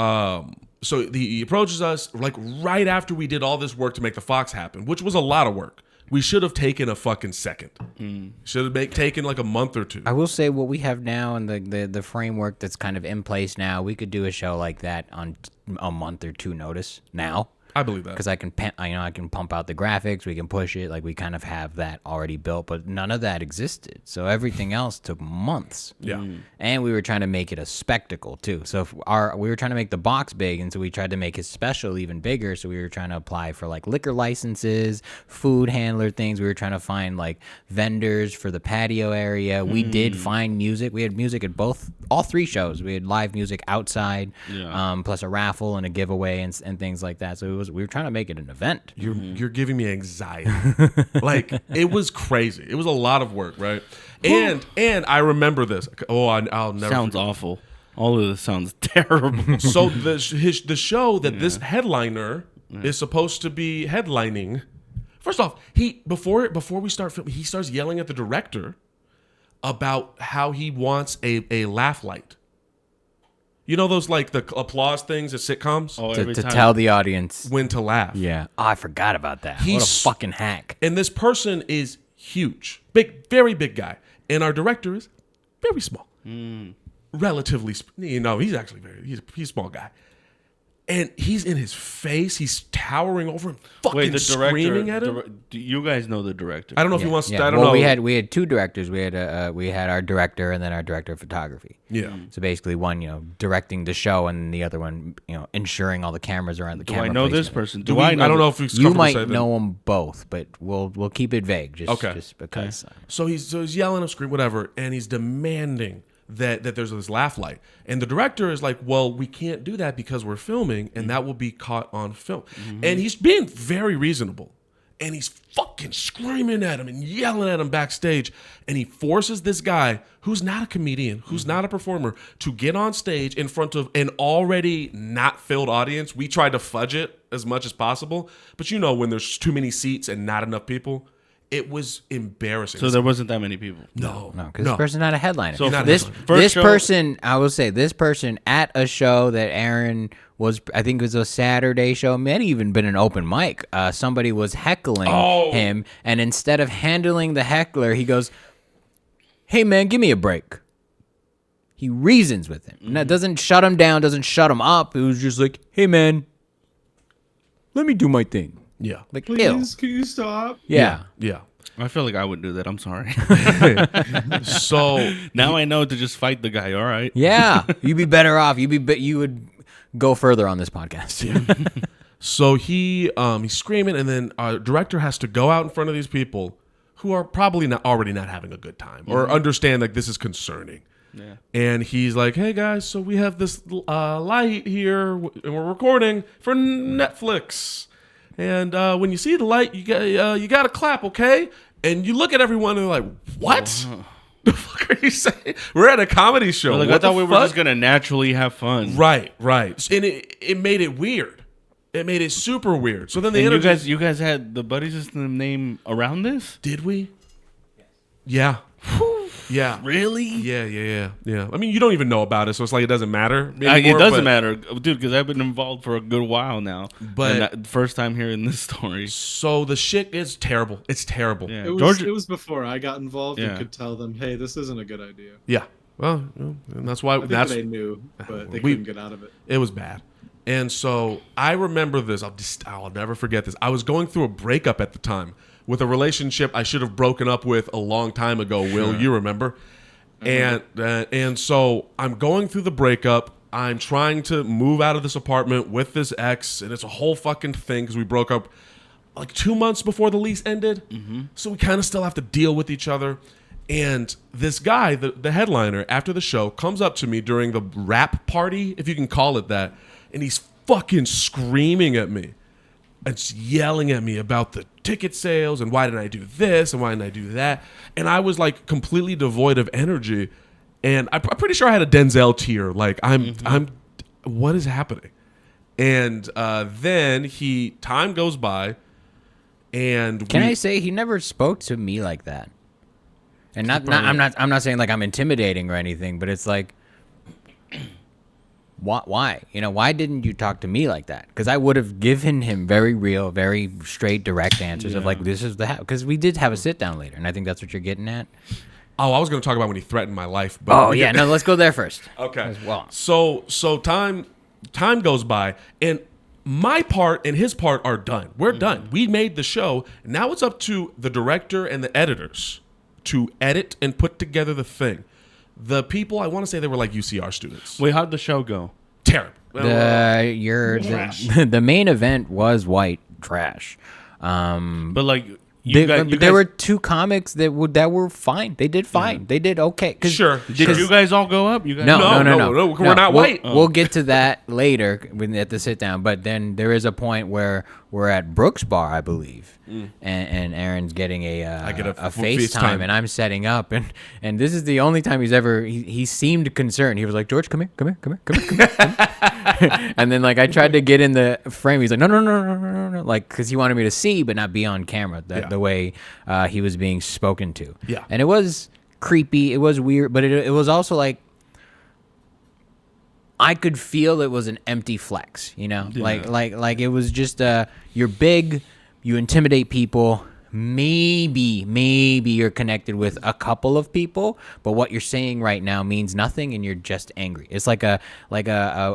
Speaker 4: he approaches us like right after we did all this work to make the Fox happen, which was a lot of work. We should have taken a fucking second. Should have taken like a month or two.
Speaker 1: I will say what we have now and the framework that's kind of in place now. We could do a show like that on a month or two notice now.
Speaker 4: I believe that.
Speaker 1: Because I can pump out the graphics, we can push it, like we kind of have that already built, but none of that existed. So everything else took months.
Speaker 4: Yeah.
Speaker 1: And we were trying to make it a spectacle too. So if we were trying to make the box big, and so we tried to make his special even bigger. So we were trying to apply for like liquor licenses, food handler things. We were trying to find like vendors for the patio area. We did find music. We had music at all three shows. We had live music outside, plus a raffle and a giveaway and things like that. So we were trying to make it an event.
Speaker 4: You're giving me anxiety. Like it was crazy. It was a lot of work, right? And I remember this. Oh, I'll never.
Speaker 5: Sounds awful. All of this sounds terrible.
Speaker 4: So the show that this headliner is supposed to be headlining. First off, before we start filming, he starts yelling at the director about how he wants a laugh light. You know those like the applause things at sitcoms?
Speaker 5: Oh,
Speaker 1: To
Speaker 5: every time.
Speaker 1: tell the audience.
Speaker 4: When to laugh.
Speaker 1: Yeah. Oh, I forgot about that. What a
Speaker 4: He's-
Speaker 1: fucking hack.
Speaker 4: And this person is huge. Big, very big guy. And our director is very small. Relatively, he's actually he's a small guy. And he's in his face. He's towering over him, fucking
Speaker 5: Wait, the
Speaker 4: screaming at him.
Speaker 5: do you guys know the director?
Speaker 4: I don't know if he wants to.
Speaker 1: Yeah.
Speaker 4: I don't know.
Speaker 1: We had two directors. We had our director and then our director of photography.
Speaker 4: Yeah.
Speaker 1: So basically, one directing the show, and the other one ensuring all the cameras are on the
Speaker 5: Do
Speaker 1: camera.
Speaker 5: I know this
Speaker 1: placement.
Speaker 5: person?
Speaker 4: Do I don't know if it's
Speaker 1: You
Speaker 4: comfortable to
Speaker 1: might
Speaker 4: say that.
Speaker 1: know them both, but we'll keep it vague. Just because.
Speaker 4: So he's yelling and screaming, whatever, and he's demanding that there's this laugh light. And the director is like, well, we can't do that because we're filming, and that will be caught on film. And he's being very reasonable. And he's fucking screaming at him and yelling at him backstage. And he forces this guy, who's not a comedian, who's not a performer, to get on stage in front of an already not filled audience. We tried to fudge it as much as possible. But when there's too many seats and not enough people, it was embarrassing.
Speaker 5: So there wasn't that many people.
Speaker 1: No, because this person's not a headliner.
Speaker 5: So
Speaker 4: not a
Speaker 1: this
Speaker 4: headliner.
Speaker 5: First
Speaker 1: this
Speaker 5: show-
Speaker 1: person, I will say, this person at a show that Aaron was, I think it was a Saturday show, may have even been an open mic. Somebody was heckling him, and instead of handling the heckler, he goes, "Hey man, give me a break." He reasons with him. And that doesn't shut him down, doesn't shut him up. It was just like, "Hey man, let me do my thing."
Speaker 4: Yeah.
Speaker 1: Like, ill.
Speaker 3: Please, can you stop?
Speaker 1: Yeah.
Speaker 4: Yeah.
Speaker 5: I feel like I would do that. I'm sorry.
Speaker 4: So
Speaker 5: Now I know to just fight the guy. All right.
Speaker 1: Yeah, you'd be better off. You would go further on this podcast.
Speaker 4: So he's screaming, and then our director has to go out in front of these people who are probably already not having a good time or understand like this is concerning.
Speaker 5: Yeah.
Speaker 4: And he's like, "Hey guys, so we have this light here, and we're recording for Netflix." And when you see the light, you got to clap, okay? And you look at everyone and they're like, what? The fuck are you saying? We're at a comedy show.
Speaker 5: Like, I thought we were just going to naturally have fun.
Speaker 4: Right. And it made it weird. It made it super weird. So then
Speaker 5: you guys had the Buddy System name around this?
Speaker 4: Did we? Yeah. Yeah.
Speaker 5: Really?
Speaker 4: Yeah. I mean, you don't even know about it, so it's like it doesn't matter anymore,
Speaker 5: it doesn't matter, dude, because I've been involved for a good while now.
Speaker 4: But
Speaker 5: first time hearing this story.
Speaker 4: So the shit is terrible. It's terrible.
Speaker 5: Yeah.
Speaker 3: It was before I got involved.
Speaker 5: Yeah.
Speaker 3: You could tell them, hey, this isn't a good idea.
Speaker 4: Yeah. Well, and that's why
Speaker 3: I think they knew, but they couldn't get out of it.
Speaker 4: It was bad. And so I remember this. I'll never forget this. I was going through a breakup at the time with a relationship I should have broken up with a long time ago. Will, you remember? And so I'm going through the breakup. I'm trying to move out of this apartment with this ex, and it's a whole fucking thing because we broke up like 2 months before the lease ended. So we kind of still have to deal with each other. And this guy, the headliner, after the show, comes up to me during the rap party, if you can call it that, and he's fucking screaming at me and just yelling at me about the ticket sales and why didn't I do this and why didn't I do that. And I was like completely devoid of energy. And I'm pretty sure I had a Denzel tear. Like I'm what is happening? And then time goes by, and
Speaker 1: Can I say he never spoke to me like that? And I'm not saying like I'm intimidating or anything, but it's like, why? Why didn't you talk to me like that? Because I would have given him very real, very straight, direct answers of like, this is because we did have a sit down later, and I think that's what you're getting at.
Speaker 4: Oh, I was going to talk about when he threatened my life. But
Speaker 1: no, let's go there first.
Speaker 4: Okay.
Speaker 1: As well.
Speaker 4: So time goes by, and my part and his part are done. We're done. We made the show. Now it's up to the director and the editors to edit and put together the thing. The people, I want to say they were like UCR students.
Speaker 5: Wait, how'd the show go?
Speaker 4: Terrible.
Speaker 1: The main event was white trash.
Speaker 5: But like
Speaker 1: there were two comics that were fine. They did fine. Yeah. They did okay.
Speaker 4: Sure.
Speaker 5: Did you guys all go up? You guys
Speaker 1: No.
Speaker 4: We're not white.
Speaker 1: We'll get to that later at the sit down. But then there is a point where we're at Brooks Bar, I believe, and Aaron's getting a FaceTime, and I'm setting up, and this is the only time he seemed concerned. He was like, George, come here. And then like I tried to get in the frame. He's like, no, like because he wanted me to see but not be on camera. The way he was being spoken to.
Speaker 4: Yeah.
Speaker 1: And it was creepy. It was weird, but it was also like I could feel it was an empty flex, like it was just you're big, you intimidate people. Maybe you're connected with a couple of people, but what you're saying right now means nothing, and you're just angry. It's like a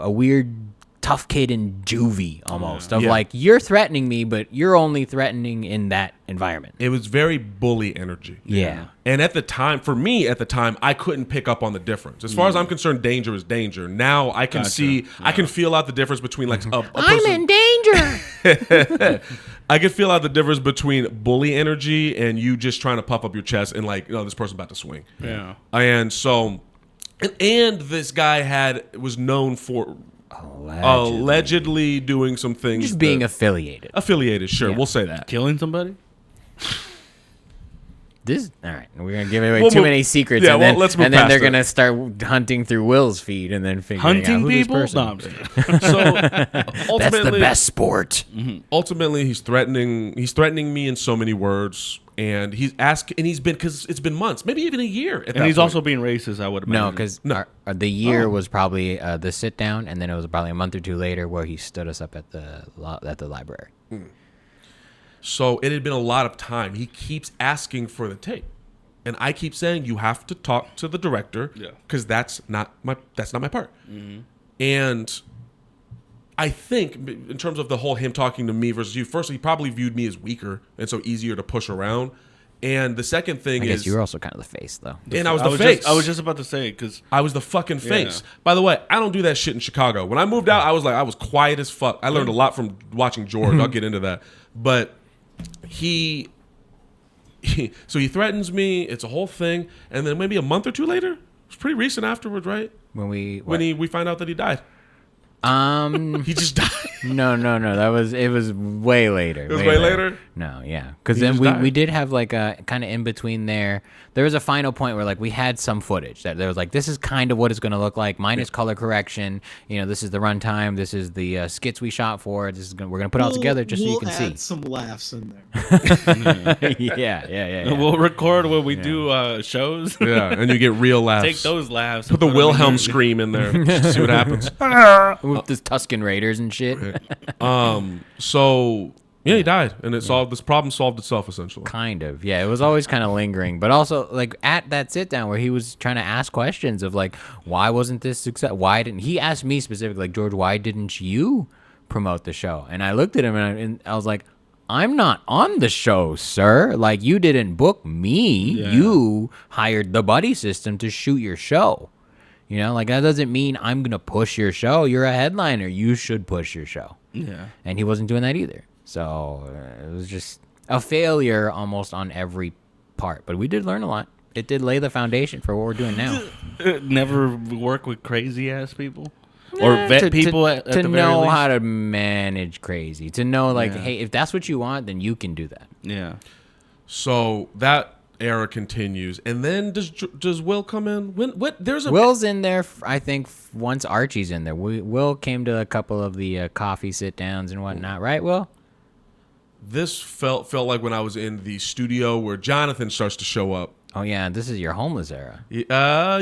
Speaker 1: weird tough kid in juvie almost like you're threatening me, but you're only threatening in that environment.
Speaker 4: It was very bully energy.
Speaker 1: Yeah.
Speaker 4: And at the time, I couldn't pick up on the difference. As far as I'm concerned, danger is danger. Now I can see, I can feel out the difference between like a person.
Speaker 1: I'm in danger.
Speaker 4: I can feel out the difference between bully energy and you just trying to puff up your chest and like, this person's about to swing.
Speaker 5: Yeah.
Speaker 4: And so, and this guy was known for allegedly doing some things.
Speaker 1: Just being affiliated.
Speaker 4: Sure. Yeah. We'll say that.
Speaker 5: Killing somebody?
Speaker 1: All right, we're gonna give away too many secrets, and then they're gonna start hunting through Will's feed and then figuring out who
Speaker 5: people?
Speaker 1: this person.
Speaker 5: No,
Speaker 4: so
Speaker 1: that's the best sport.
Speaker 4: Ultimately, he's threatening me in so many words, and he's been because it's been months, maybe even a year.
Speaker 5: And he's also being racist. I would imagine.
Speaker 1: No, because the year was probably the sit down, and then it was probably a month or two later where he stood us up at the library.
Speaker 4: So it had been a lot of time. He keeps asking for the tape, and I keep saying you have to talk to the director because that's not my part. And I think in terms of the whole him talking to me versus you, first he probably viewed me as weaker and so easier to push around. And the second thing is,
Speaker 1: I guess you were also kind of the face though.
Speaker 4: And I was the face.
Speaker 5: I was just about to say because
Speaker 4: I was the fucking face. By the way, I don't do that shit in Chicago. When I moved out, I was quiet as fuck. I learned a lot from watching George. I'll get into that, but. So he threatens me. It's a whole thing, and then maybe a month or two later, it's pretty recent afterwards, right?
Speaker 1: When we
Speaker 4: find out that he died. He just died.
Speaker 1: No. It was way later.
Speaker 4: It was way later?
Speaker 1: No, yeah. Because
Speaker 4: He
Speaker 1: then
Speaker 4: just
Speaker 1: we
Speaker 4: died.
Speaker 1: did have like a kind of in between there. There was a final point where like we had some footage that there was like, this is kind of what it's going to look like, minus color correction. You know, this is the runtime. This is the skits we shot for. We're going to put it all together just so you can
Speaker 3: add
Speaker 1: see.
Speaker 3: some laughs in there.
Speaker 1: Yeah.
Speaker 5: We'll record when we do shows.
Speaker 4: Yeah, and you get real laughs.
Speaker 5: Take those laughs.
Speaker 4: Put the Wilhelm scream in there. Just to see what happens.
Speaker 1: With the Tuscan Raiders and shit.
Speaker 4: So yeah, he died, and it solved this problem. Solved itself essentially.
Speaker 1: Kind of, yeah. It was always kind of lingering, but also like at that sit down where he was trying to ask questions of like, why wasn't this success? Why didn't he asked me specifically, like, George, why didn't you promote the show? And I looked at him and I was like, I'm not on the show, sir. Like, you didn't book me.
Speaker 5: Yeah.
Speaker 1: You hired the buddy system to shoot your show. You know, like that doesn't mean I'm gonna push your show. You're a headliner. You should push your show.
Speaker 5: Yeah.
Speaker 1: And he wasn't doing that either. So it was just a failure almost on every part. But we did learn a lot. It did lay the foundation for what we're doing now.
Speaker 5: Never work with crazy ass people or vet people at
Speaker 1: to
Speaker 5: the very
Speaker 1: know
Speaker 5: least.
Speaker 1: how to manage crazy. To know like,
Speaker 5: Yeah.
Speaker 1: hey, if that's what you want, then you can do that.
Speaker 5: Yeah.
Speaker 4: So that era continues, and then does Will come in? There's a
Speaker 1: Will's in there, I think, once Archie's in there. Will came to a couple of the coffee sit downs and whatnot, right, Will?
Speaker 4: This felt like when I was in the studio where Jonathan starts to show up.
Speaker 1: Oh yeah, this is your homeless era.
Speaker 4: Yeah,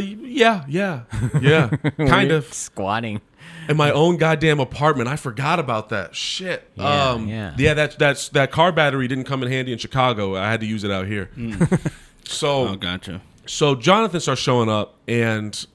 Speaker 4: kind of.
Speaker 1: Squatting.
Speaker 4: In my own goddamn apartment. I forgot about that shit.
Speaker 1: Yeah.
Speaker 4: That car battery didn't come in handy in Chicago. I had to use it out here.
Speaker 5: Oh,
Speaker 4: So
Speaker 5: gotcha.
Speaker 4: Jonathan starts showing up, and